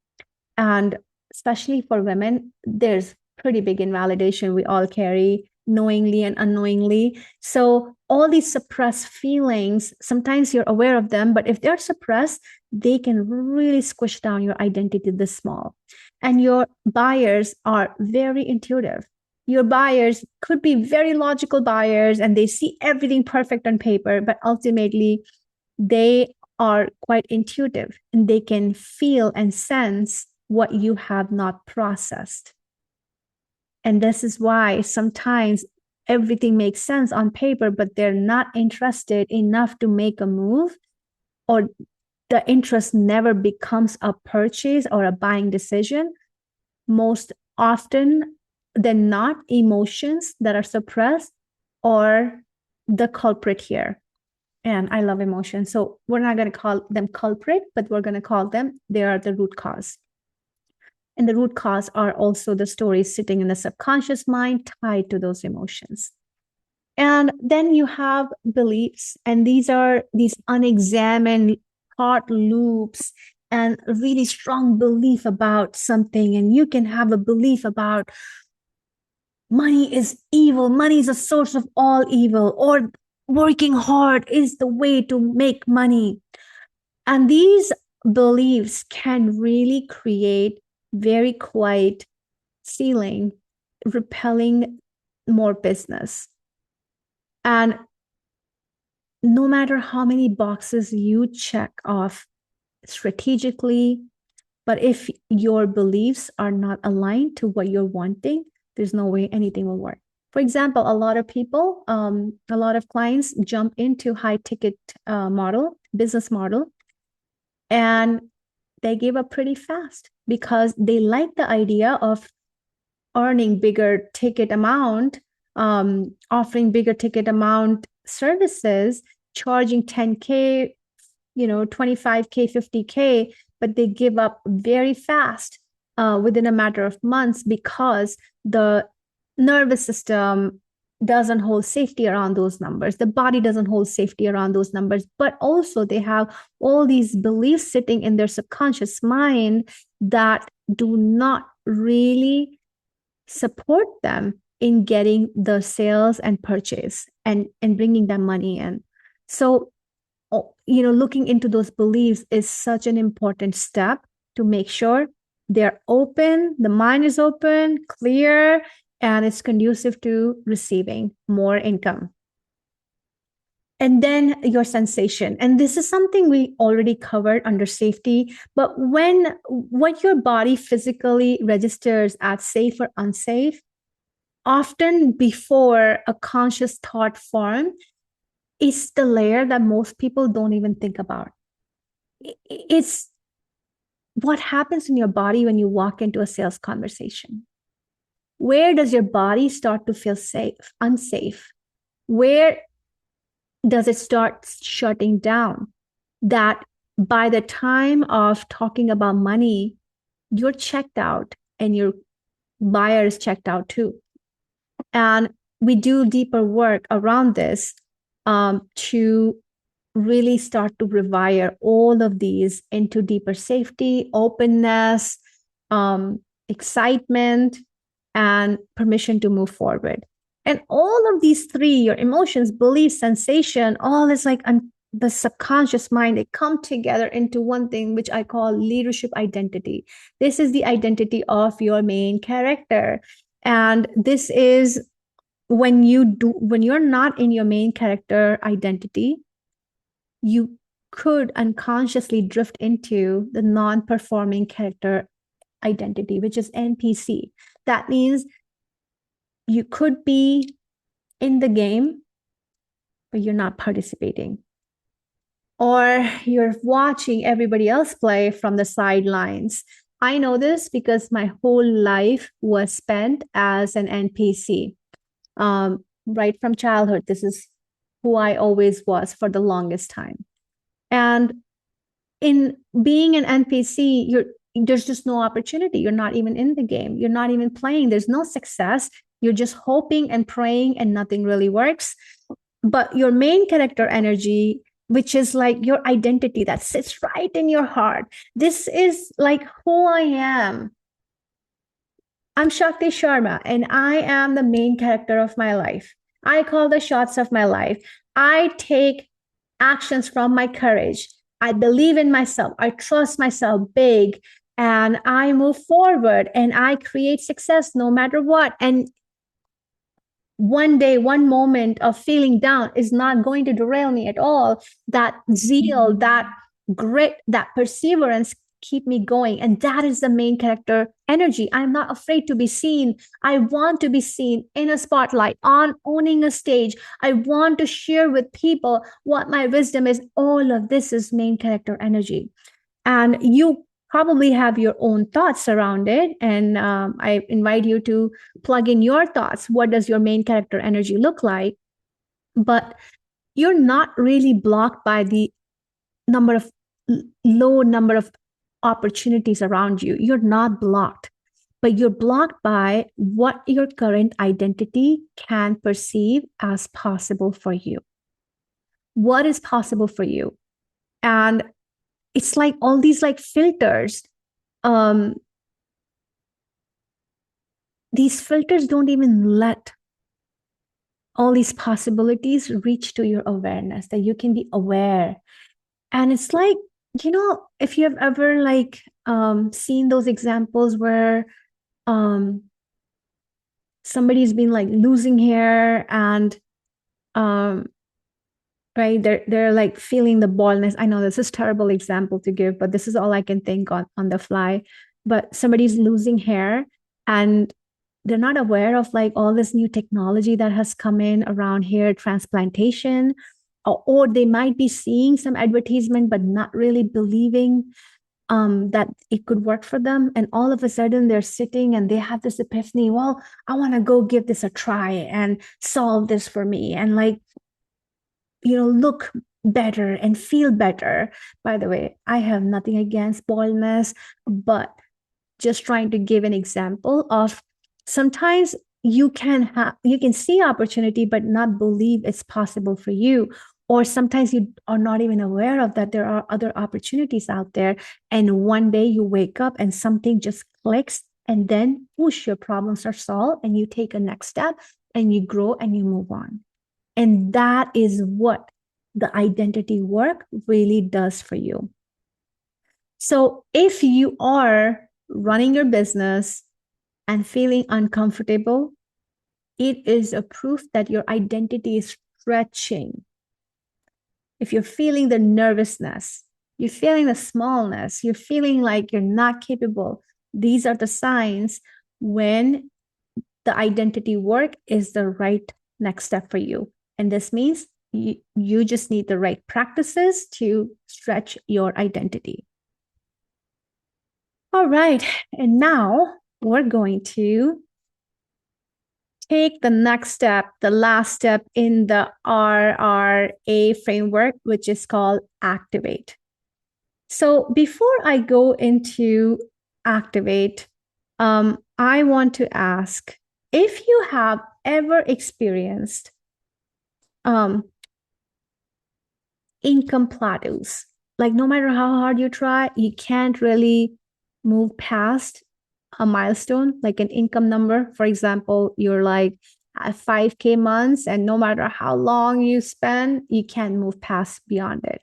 And especially for women, there's pretty big invalidation we all carry knowingly and unknowingly. So all these suppressed feelings, sometimes you're aware of them, but if they're suppressed, they can really squish down your identity this small. And your buyers are very intuitive. Your buyers could be very logical buyers and they see everything perfect on paper, but ultimately they are quite intuitive and they can feel and sense what you have not processed. And this is why sometimes everything makes sense on paper, but they're not interested enough to make a move, or the interest never becomes a purchase or a buying decision. Most often than not, emotions that are suppressed are the culprit here. And I love emotions. So we're not going to call them culprit, but we're going to call them, they are the root cause. And the root cause are also the stories sitting in the subconscious mind tied to those emotions. And then you have beliefs, and these are these unexamined thought loops and a really strong belief about something. And you can have a belief about money is evil, money is a source of all evil, or working hard is the way to make money. And these beliefs can really create very quiet ceiling, repelling more business. And no matter how many boxes you check off strategically, but if your beliefs are not aligned to what you're wanting, there's no way anything will work. For example, a lot of people, a lot of clients jump into high ticket business model, and they give up pretty fast because they like the idea of earning bigger ticket amount, offering bigger ticket amount services, charging 10K, 25K, 50K, but they give up very fast within a matter of months because the nervous system doesn't hold safety around those numbers. The body doesn't hold safety around those numbers, but also they have all these beliefs sitting in their subconscious mind that do not really support them in getting the sales and purchase and bringing them money in. So, looking into those beliefs is such an important step to make sure they're open, the mind is open, clear, and it's conducive to receiving more income. And then your sensation. And this is something we already covered under safety. But when what your body physically registers as safe or unsafe, often before a conscious thought form, is the layer that most people don't even think about. It's what happens in your body when you walk into a sales conversation. Where does your body start to feel safe, unsafe? Where does it start shutting down? That by the time of talking about money, you're checked out and your buyer is checked out too. And we do deeper work around this to really start to rewire all of these into deeper safety, openness, excitement, and permission to move forward. And all of these three, your emotions, beliefs, sensation, all is like the subconscious mind, they come together into one thing, which I call leadership identity. This is the identity of your main character. And this is when you're not in your main character identity, you could unconsciously drift into the non-performing character identity, which is NPC. That means you could be in the game, but you're not participating. Or you're watching everybody else play from the sidelines. I know this because my whole life was spent as an NPC. Right from childhood, this is who I always was for the longest time. And in being an NPC, there's just no opportunity. You're not even in the game. You're not even playing. There's no success. You're just hoping and praying and nothing really works. But your main character energy, which is like your identity that sits right in your heart, this is like who I am. I'm Shakti Sharma, and I am the main character of my life. I call the shots of my life. I take actions from my courage. I believe in myself. I trust myself big, and I move forward, and I create success no matter what. And one day, one moment of feeling down is not going to derail me at all. That zeal, that grit, that perseverance keep me going. And that is the main character energy. I'm not afraid to be seen. I want to be seen in a spotlight, on owning a stage. I want to share with people what my wisdom is. All of this is main character energy. And you probably have your own thoughts around it. And I invite you to plug in your thoughts. What does your main character energy look like? But you're not really blocked by the low number of opportunities around you. You're not blocked, but you're blocked by what your current identity can perceive as possible for you. What is possible for you? And it's like all these like filters. These filters don't even let all these possibilities reach to your awareness, that you can be aware. And it's like, if you have ever like seen those examples where somebody's been like losing hair and right, they're like feeling the baldness. I know this is a terrible example to give, but this is all I can think on the fly. But somebody's losing hair and they're not aware of like all this new technology that has come in around hair transplantation, or they might be seeing some advertisement but not really believing that it could work for them. And all of a sudden they're sitting and they have this epiphany, well, I want to go give this a try and solve this for me and like, look better and feel better. By the way, I have nothing against baldness, but just trying to give an example of sometimes you can see opportunity but not believe it's possible for you. Or sometimes you are not even aware of that there are other opportunities out there. And one day you wake up and something just clicks, and then whoosh, your problems are solved and you take a next step and you grow and you move on. And that is what the identity work really does for you. So if you are running your business and feeling uncomfortable, it is a proof that your identity is stretching. If you're feeling the nervousness, you're feeling the smallness, you're feeling like you're not capable, these are the signs when the identity work is the right next step for you. And this means you just need the right practices to stretch your identity. All right. And now we're going to take the next step, the last step in the RRA framework, which is called activate. So before I go into activate, I want to ask if you have ever experienced income plateaus, like no matter how hard you try, you can't really move past a milestone, like an income number. For example, you're like at 5K months, and no matter how long you spend, you can't move past beyond it.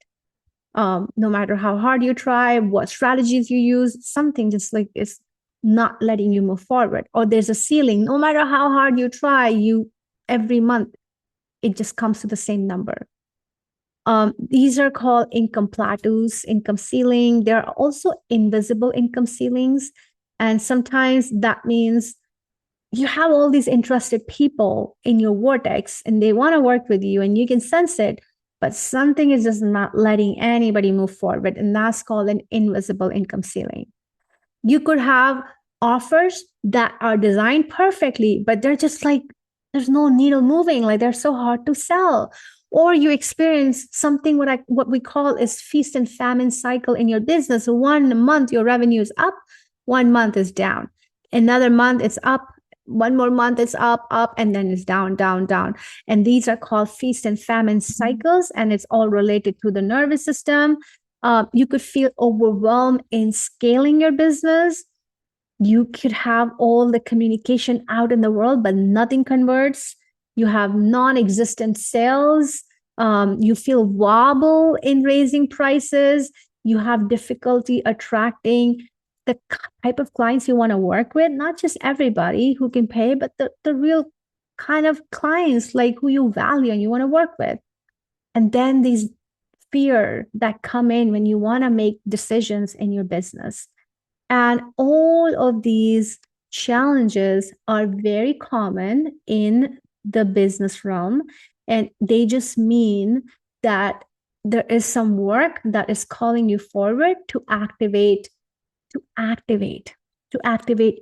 No matter how hard you try, what strategies you use, something just like is not letting you move forward. Or there's a ceiling. No matter how hard you try, you every month it just comes to the same number. These are called income plateaus, income ceiling. There are also invisible income ceilings. And sometimes that means you have all these interested people in your vortex and they want to work with you and you can sense it, but something is just not letting anybody move forward. And that's called an invisible income ceiling. You could have offers that are designed perfectly, but they're just like, there's no needle moving, like they're so hard to sell. Or you experience something what we call is feast and famine cycle in your business. 1 month your revenue is up, 1 month is down. Another month it's up, one more month it's up, and then it's down, down, down. And these are called feast and famine cycles, and it's all related to the nervous system. You could feel overwhelmed in scaling your business. You could have all the communication out in the world, but nothing converts. You have non-existent sales. You feel wobble in raising prices. You have difficulty attracting the type of clients you want to work with, not just everybody who can pay, but the real kind of clients like who you value and you want to work with. And then these fear that come in when you want to make decisions in your business. And all of these challenges are very common in the business realm. And they just mean that there is some work that is calling you forward to activate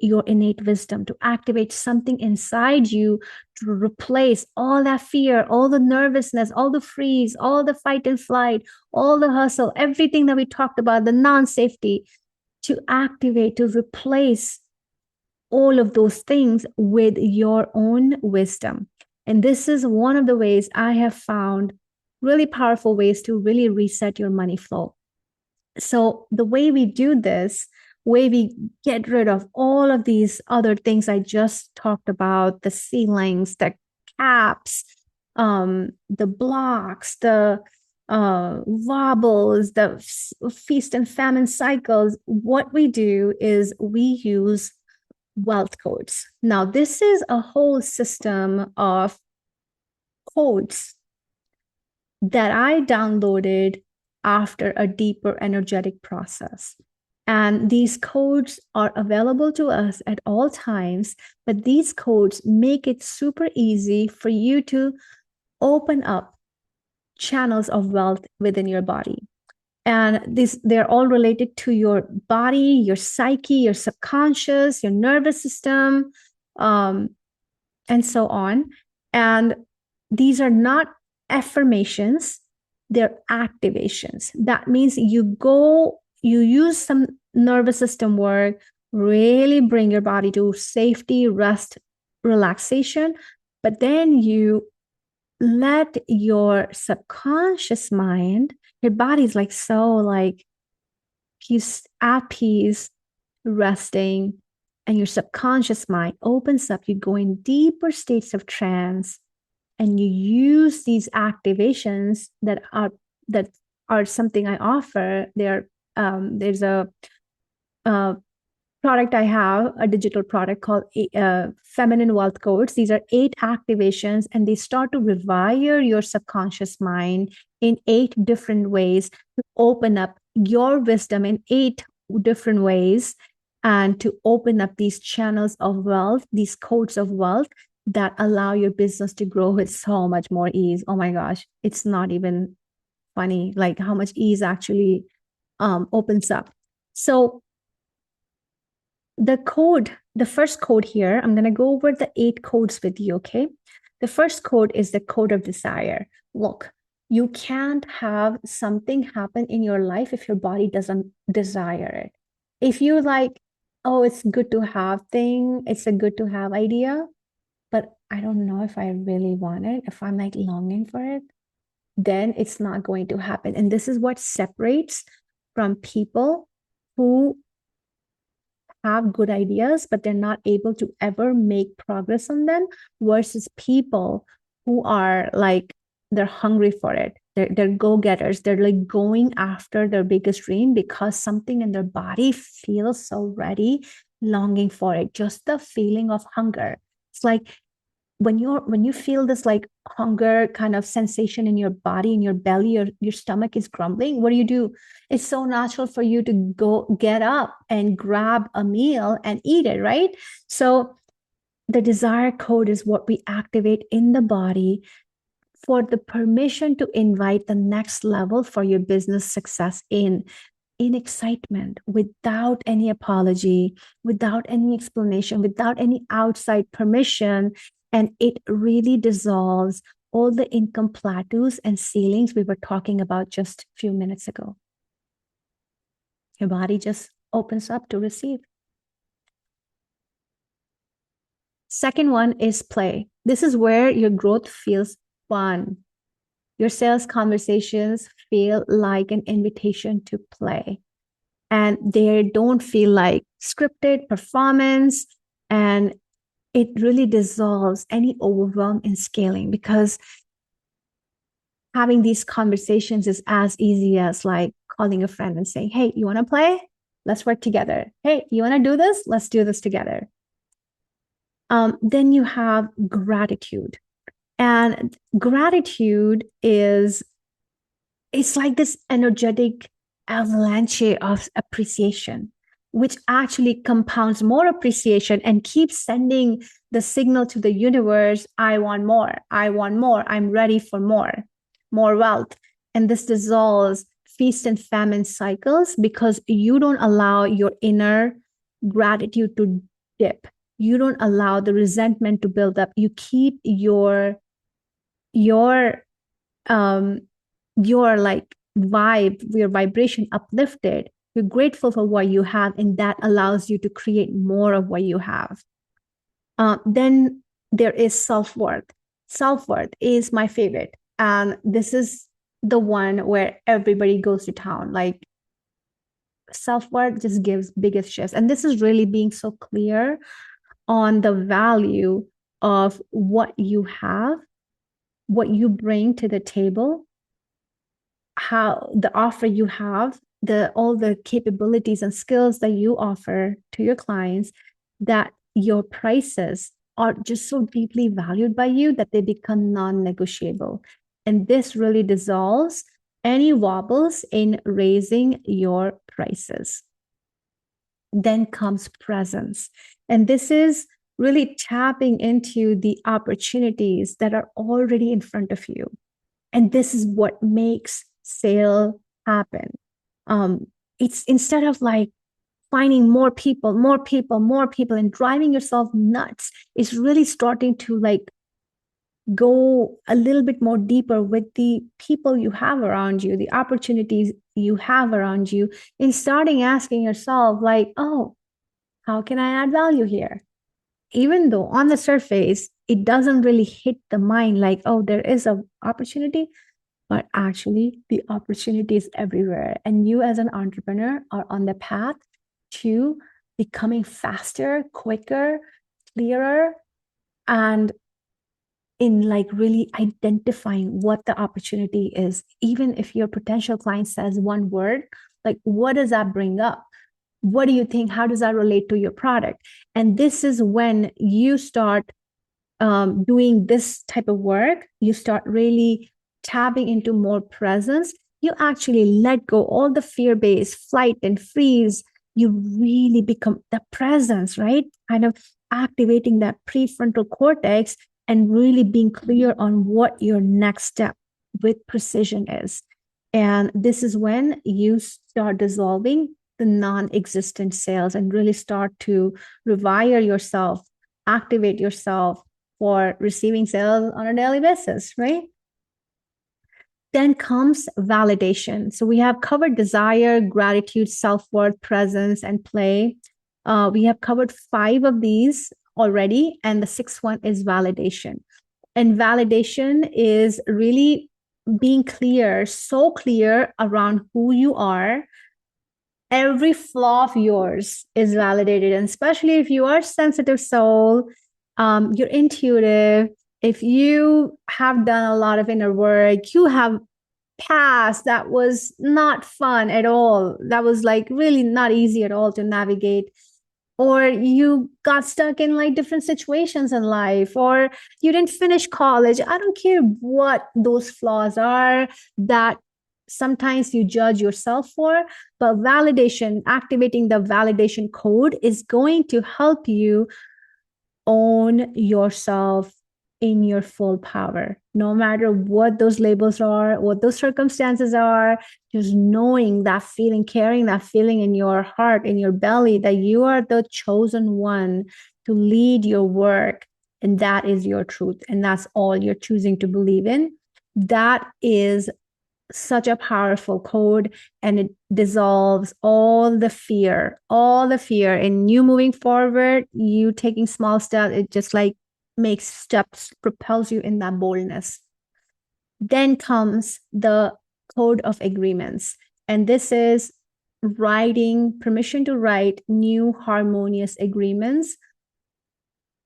your innate wisdom, to activate something inside you, to replace all that fear, all the nervousness, all the freeze, all the fight and flight, all the hustle, everything that we talked about, the non-safety, to activate, to replace all of those things with your own wisdom. And this is one of the ways I have found really powerful ways to really reset your money flow. So the way we do this, way we get rid of all of these other things I just talked about, the ceilings, the caps, the blocks, the wobbles, the feast and famine cycles, what we do is we use wealth codes. Now, this is a whole system of codes that I downloaded after a deeper energetic process. And these codes are available to us at all times, but these codes make it super easy for you to open up channels of wealth within your body. And they're all related to your body, your psyche, your subconscious, your nervous system, and so on. And these are not affirmations, they're activations. That means you use some nervous system work, really bring your body to safety, rest, relaxation, but then you let your subconscious mind, your body's like so like at peace, resting, and your subconscious mind opens up. You go in deeper states of trance, and you use these activations that are something I offer. They're there's a product I have, a digital product called Feminine Wealth Codes. These are 8 activations, and they start to rewire your subconscious mind in 8 different ways to open up your wisdom in 8 different ways and to open up these channels of wealth, these codes of wealth that allow your business to grow with so much more ease. Oh my gosh, it's not even funny, like how much ease actually opens up. So the first code here, I'm going to go over the 8 codes with you, okay? The first code is the code of desire. Look, you can't have something happen in your life if your body doesn't desire it. If you like, oh, it's good to have thing, it's a good to have idea, but I don't know if I really want it, if I'm like longing for it, then it's not going to happen. And this is what separates from people who have good ideas, but they're not able to ever make progress on them, versus people who are like, they're hungry for it. They're go-getters. They're like going after their biggest dream because something in their body feels so ready, longing for it. Just the feeling of hunger. It's like when you feel this like hunger kind of sensation in your body, in your belly, your stomach is grumbling, what do? It's so natural for you to go get up and grab a meal and eat it, right? So the desire code is what we activate in the body for the permission to invite the next level for your business success in excitement, without any apology, without any explanation, without any outside permission. And it really dissolves all the income plateaus and ceilings we were talking about just a few minutes ago. Your body just opens up to receive. Second one is play. This is where your growth feels fun. Your sales conversations feel like an invitation to play. And they don't feel like scripted performance. And it really dissolves any overwhelm in scaling, because having these conversations is as easy as like calling a friend and saying, hey, you want to play? Let's work together. Hey, you want to do this? Let's do this together. Then you have gratitude. And gratitude it's like this energetic avalanche of appreciation, which actually compounds more appreciation and keeps sending the signal to the universe, I want more, I'm ready for more wealth. And this dissolves feast and famine cycles because you don't allow your inner gratitude to dip. You don't allow the resentment to build up. You keep your like vibe, your vibration uplifted. You're grateful for what you have, and that allows you to create more of what you have. Then there is self-worth. Self-worth is my favorite. And this is the one where everybody goes to town. Like self-worth just gives biggest shifts. And this is really being so clear on the value of what you have, what you bring to the table, how the offer you have, all the capabilities and skills that you offer to your clients, that your prices are just so deeply valued by you that they become non-negotiable. And this really dissolves any wobbles in raising your prices. Then comes presence. And this is really tapping into the opportunities that are already in front of you. And this is what makes sale happen. It's instead of like finding more people, and driving yourself nuts, it's really starting to like go a little bit more deeper with the people you have around you, the opportunities you have around you, and starting asking yourself like, oh, how can I add value here? Even though on the surface, it doesn't really hit the mind like, oh, there is an opportunity, but actually the opportunity is everywhere. And you as an entrepreneur are on the path to becoming faster, quicker, clearer, and in like really identifying what the opportunity is. Even if your potential client says one word, Like, what does that bring up? What do you think? How does that relate to your product? And this is when you start doing this type of work, you start really tapping into more presence. You actually let go all the fear-based flight and freeze. You really become the presence, right? Kind of activating that prefrontal cortex and really being clear on what your next step with precision is. And this is when you start dissolving the non-existent sales and really start to rewire yourself, activate yourself for receiving sales on a daily basis, right? Then comes validation. So we have covered desire, gratitude, self-worth, presence, and play. We have covered 5 of these already, and the 6th one is validation. And validation is really being clear, so clear around who you are. Every flaw of yours is validated, and especially if you are sensitive soul, you're intuitive, if you have done a lot of inner work, you have past that was not fun at all, that was like really not easy at all to navigate, or you got stuck in like different situations in life, or you didn't finish college. I don't care what those flaws are that sometimes you judge yourself for, but validation, activating the validation code is going to help you own yourself in your full power, no matter what those labels are, what those circumstances are. Just knowing that feeling, carrying that feeling in your heart, in your belly, that you are the chosen one to lead your work, and that is your truth, and that's all you're choosing to believe in. That is such a powerful code, and it dissolves all the fear, and you moving forward, you taking small steps, it just like makes steps, propels you in that boldness. Then comes the code of agreements, and this is writing, permission to write new harmonious agreements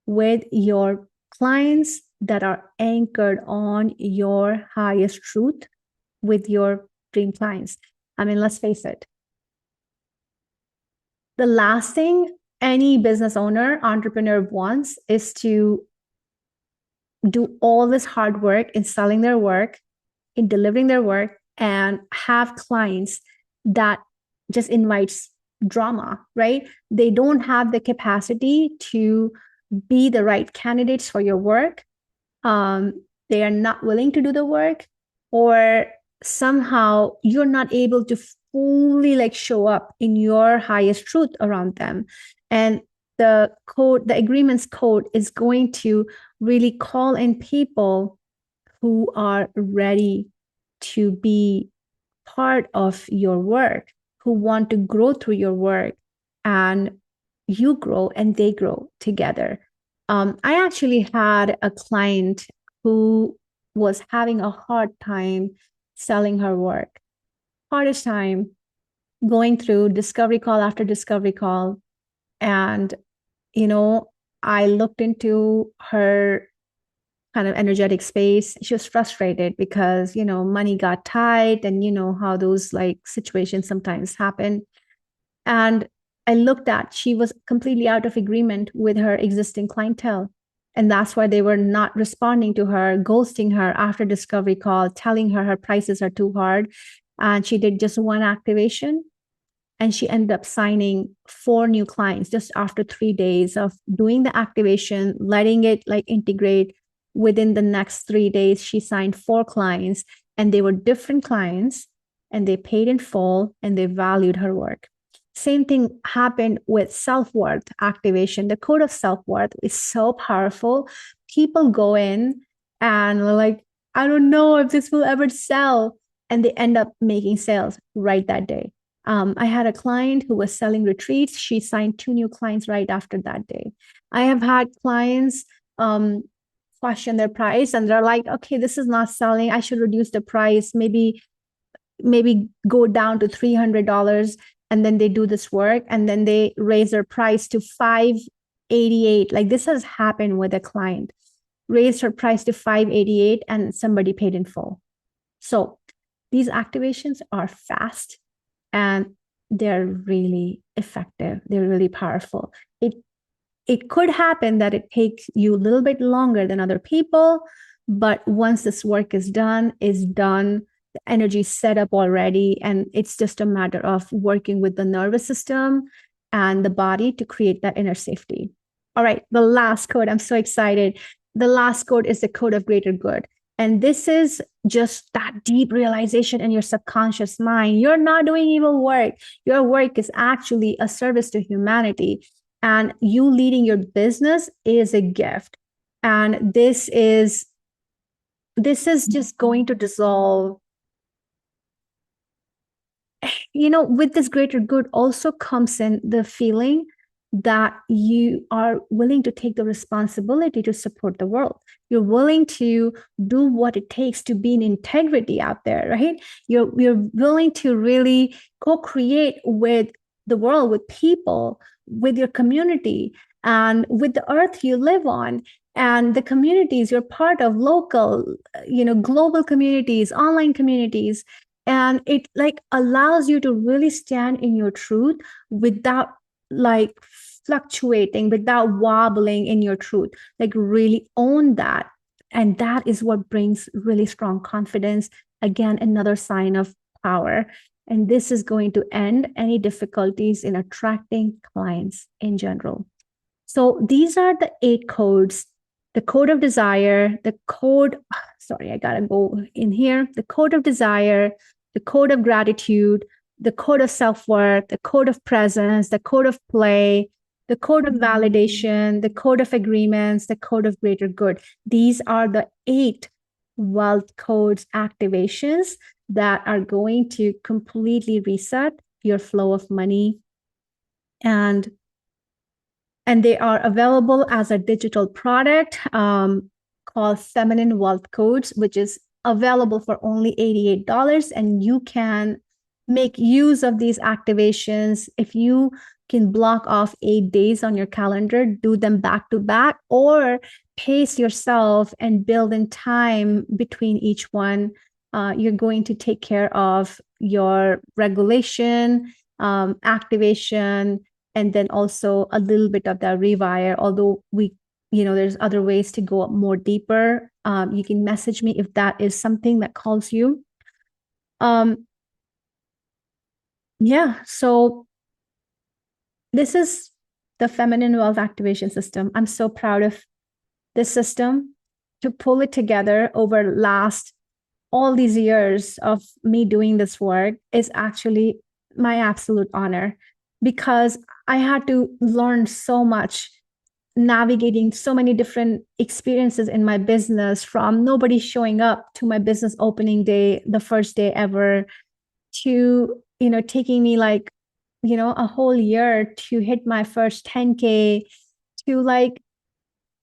with your clients that are anchored on your highest truth with your dream clients. I mean, let's face it. The last thing any business owner, entrepreneur wants is to do all this hard work in selling their work, in delivering their work, and have clients that just invites drama, right? They don't have the capacity to be the right candidates for your work. They are not willing to do the work, or somehow you're not able to fully like show up in your highest truth around them. And the code, the agreements code, is going to really call in people who are ready to be part of your work, who want to grow through your work, and you grow and they grow together. I actually had a client who was having a hard time selling her work, hardest time, going through discovery call after discovery call. And, you know, I looked into her kind of energetic space. She was frustrated because, you know, money got tight, and you know how those like situations sometimes happen. And I looked at, she was completely out of agreement with her existing clientele. And that's why they were not responding to her, ghosting her after discovery call, telling her prices are too hard. And she did just one activation, and she ended up signing 4 new clients just after 3 days of doing the activation, letting it like integrate. Within the next 3 days, she signed 4 clients, and they were different clients, and they paid in full, and they valued her work. Same thing happened with self-worth activation. The code of self-worth is so powerful. People go in and are like, I don't know if this will ever sell. And they end up making sales right that day. I had a client who was selling retreats. She signed 2 new clients right after that day. I have had clients question their price, and they're like, okay, this is not selling. I should reduce the price, maybe go down to $300. And then they do this work, and then they raise their price to $588. Like this has happened with a client, raised her price to $588, and somebody paid in full. So these activations are fast. and they're really effective. They're really powerful. It could happen that it takes you a little bit longer than other people, but once this work is done, the energy is set up already, and it's just a matter of working with the nervous system and the body to create that inner safety. All right, the last code. I'm so excited. The last code is the code of greater good. And this is just that deep realization in your subconscious mind. You're not doing evil work. Your work is actually a service to humanity. And you leading your business is a gift. And this is just going to dissolve. With this greater good also comes in the feeling that you are willing to take the responsibility to support the world. You're willing to do what it takes to be in integrity out there, right? You're willing to really co-create with the world, with people, with your community, and with the earth you live on, and the communities you're part of, local, global communities, online communities. And it like allows you to really stand in your truth without like fluctuating, without wobbling in your truth, like really own that. And that is what brings really strong confidence. Again, another sign of power. And this is going to end any difficulties in attracting clients in general. So these are the 8 codes: the code of desire, the code, sorry, I gotta go in here, the code of desire, the code of gratitude, the code of self-worth, the code of presence, the code of play, the code of validation, the code of agreements, the code of greater good. These are the 8 wealth codes activations that are going to completely reset your flow of money. And they are available as a digital product called Feminine Wealth Codes, which is available for only $88. And you can make use of these activations. If you can block off 8 days on your calendar, do them back to back, or pace yourself and build in time between each one. You're going to take care of your regulation, activation, and then also a little bit of the rewire. Although there's other ways to go more deeper. You can message me if that is something that calls you. So this is the Feminine Wealth Activation System. I'm so proud of this system. To pull it together over last all these years of me doing this work is actually my absolute honor, because I had to learn so much, navigating so many different experiences in my business, from nobody showing up to my business opening day, the first day ever, to taking me like a whole year to hit my first 10K, to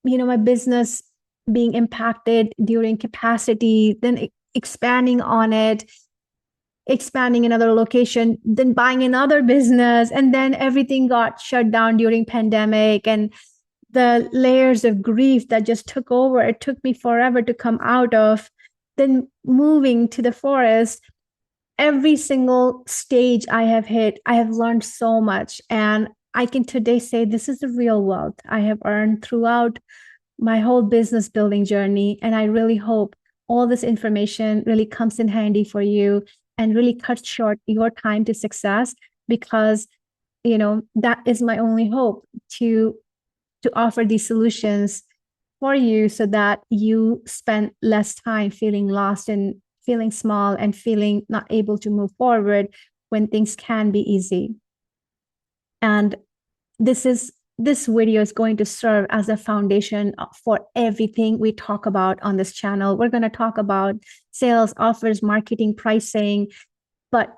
my business being impacted during capacity, then expanding on it, expanding another location, then buying another business, and then everything got shut down during pandemic, and the layers of grief that just took over. It took me forever to come out of. Then moving to the forest, every single stage I have hit, I have learned so much. And I can today say this is the real wealth I have earned throughout my whole business building journey. And I really hope all this information really comes in handy for you and really cuts short your time to success, because that is my only hope, to offer these solutions for you so that you spend less time feeling lost and feeling small and feeling not able to move forward when things can be easy. And this video is going to serve as a foundation for everything we talk about on this channel. We're going to talk about sales, offers, marketing, pricing, but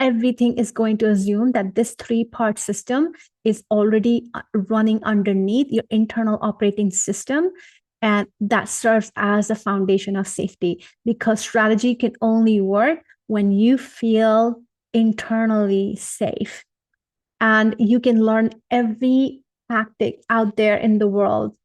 everything is going to assume that this 3-part system is already running underneath your internal operating system. And that serves as a foundation of safety, because strategy can only work when you feel internally safe. And you can learn every tactic out there in the world.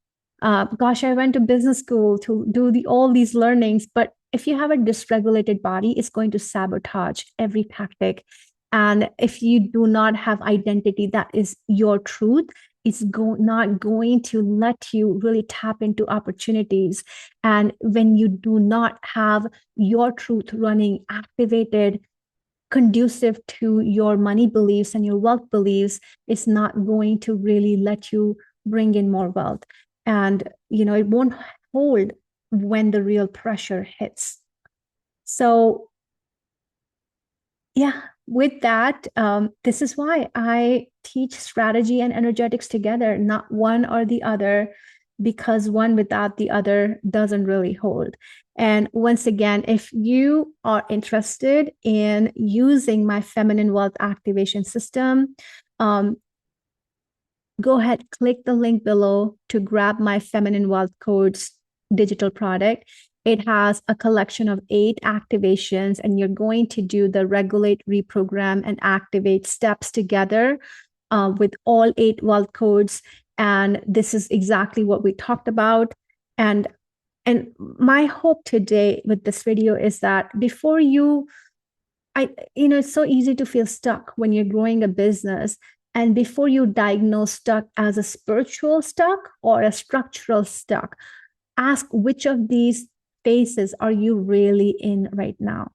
Gosh, I went to business school to do all these learnings, but if you have a dysregulated body, it's going to sabotage every tactic. And if you do not have identity that is your truth, it's not going to let you really tap into opportunities. And when you do not have your truth running, activated, conducive to your money beliefs and your wealth beliefs, it's not going to really let you bring in more wealth. And, it won't hold when the real pressure hits. So, yeah, with that, this is why I teach strategy and energetics together, not one or the other, because one without the other doesn't really hold. And once again, if you are interested in using my feminine wealth activation system, go ahead, click the link below to grab my feminine wealth codes digital product. It has a collection of 8 activations, and you're going to do the regulate, reprogram, and activate steps together with all 8 wealth codes. And this is exactly what we talked about. And my hope today with this video is that before it's so easy to feel stuck when you're growing a business. And before you diagnose stuck as a spiritual stuck or a structural stuck, ask which of these phases are you really in right now?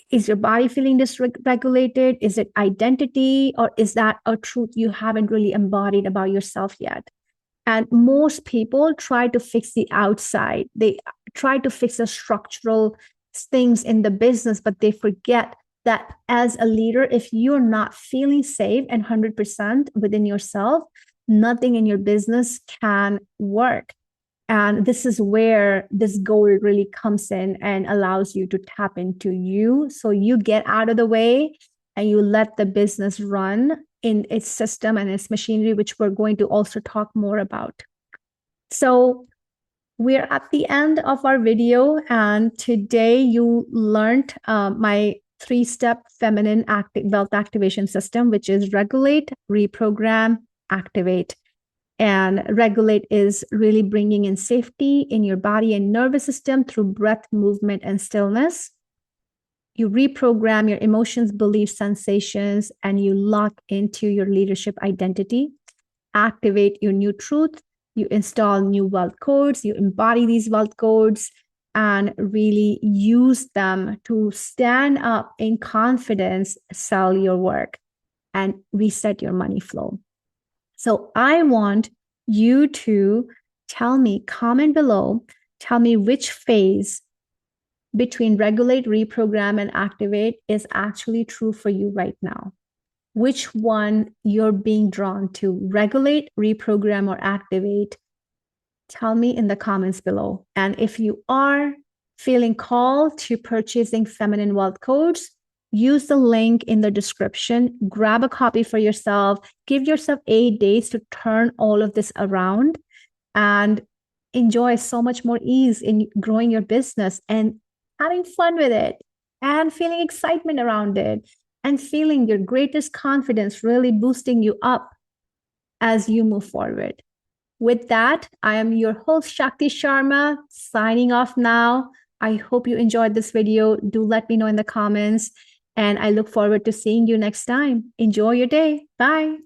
Is your body feeling dysregulated? Is it identity? Or is that a truth you haven't really embodied about yourself yet? And most people try to fix the outside. They try to fix the structural things in the business, but they forget that as a leader, if you're not feeling safe and 100% within yourself, nothing in your business can work. And this is where this gold really comes in and allows you to tap into you. So you get out of the way and you let the business run in its system and its machinery, which we're going to also talk more about. So we're at the end of our video. And today you learned my 3-step feminine wealth activation system, which is regulate, reprogram, activate. And regulate is really bringing in safety in your body and nervous system through breath, movement, and stillness. You reprogram your emotions, beliefs, sensations, and you lock into your leadership identity. Activate your new truth. You install new wealth codes. You embody these wealth codes and really use them to stand up in confidence, sell your work, and reset your money flow. So I want you to comment below, tell me which phase between regulate, reprogram, and activate is actually true for you right now. Which one you're being drawn to, regulate, reprogram, or activate? Tell me in the comments below. And if you are feeling called to purchasing feminine wealth codes, use the link in the description, grab a copy for yourself, give yourself 8 days to turn all of this around and enjoy so much more ease in growing your business and having fun with it and feeling excitement around it and feeling your greatest confidence really boosting you up as you move forward. With that, I am your host, Shakti Sharma, signing off now. I hope you enjoyed this video. Do let me know in the comments. And I look forward to seeing you next time. Enjoy your day. Bye.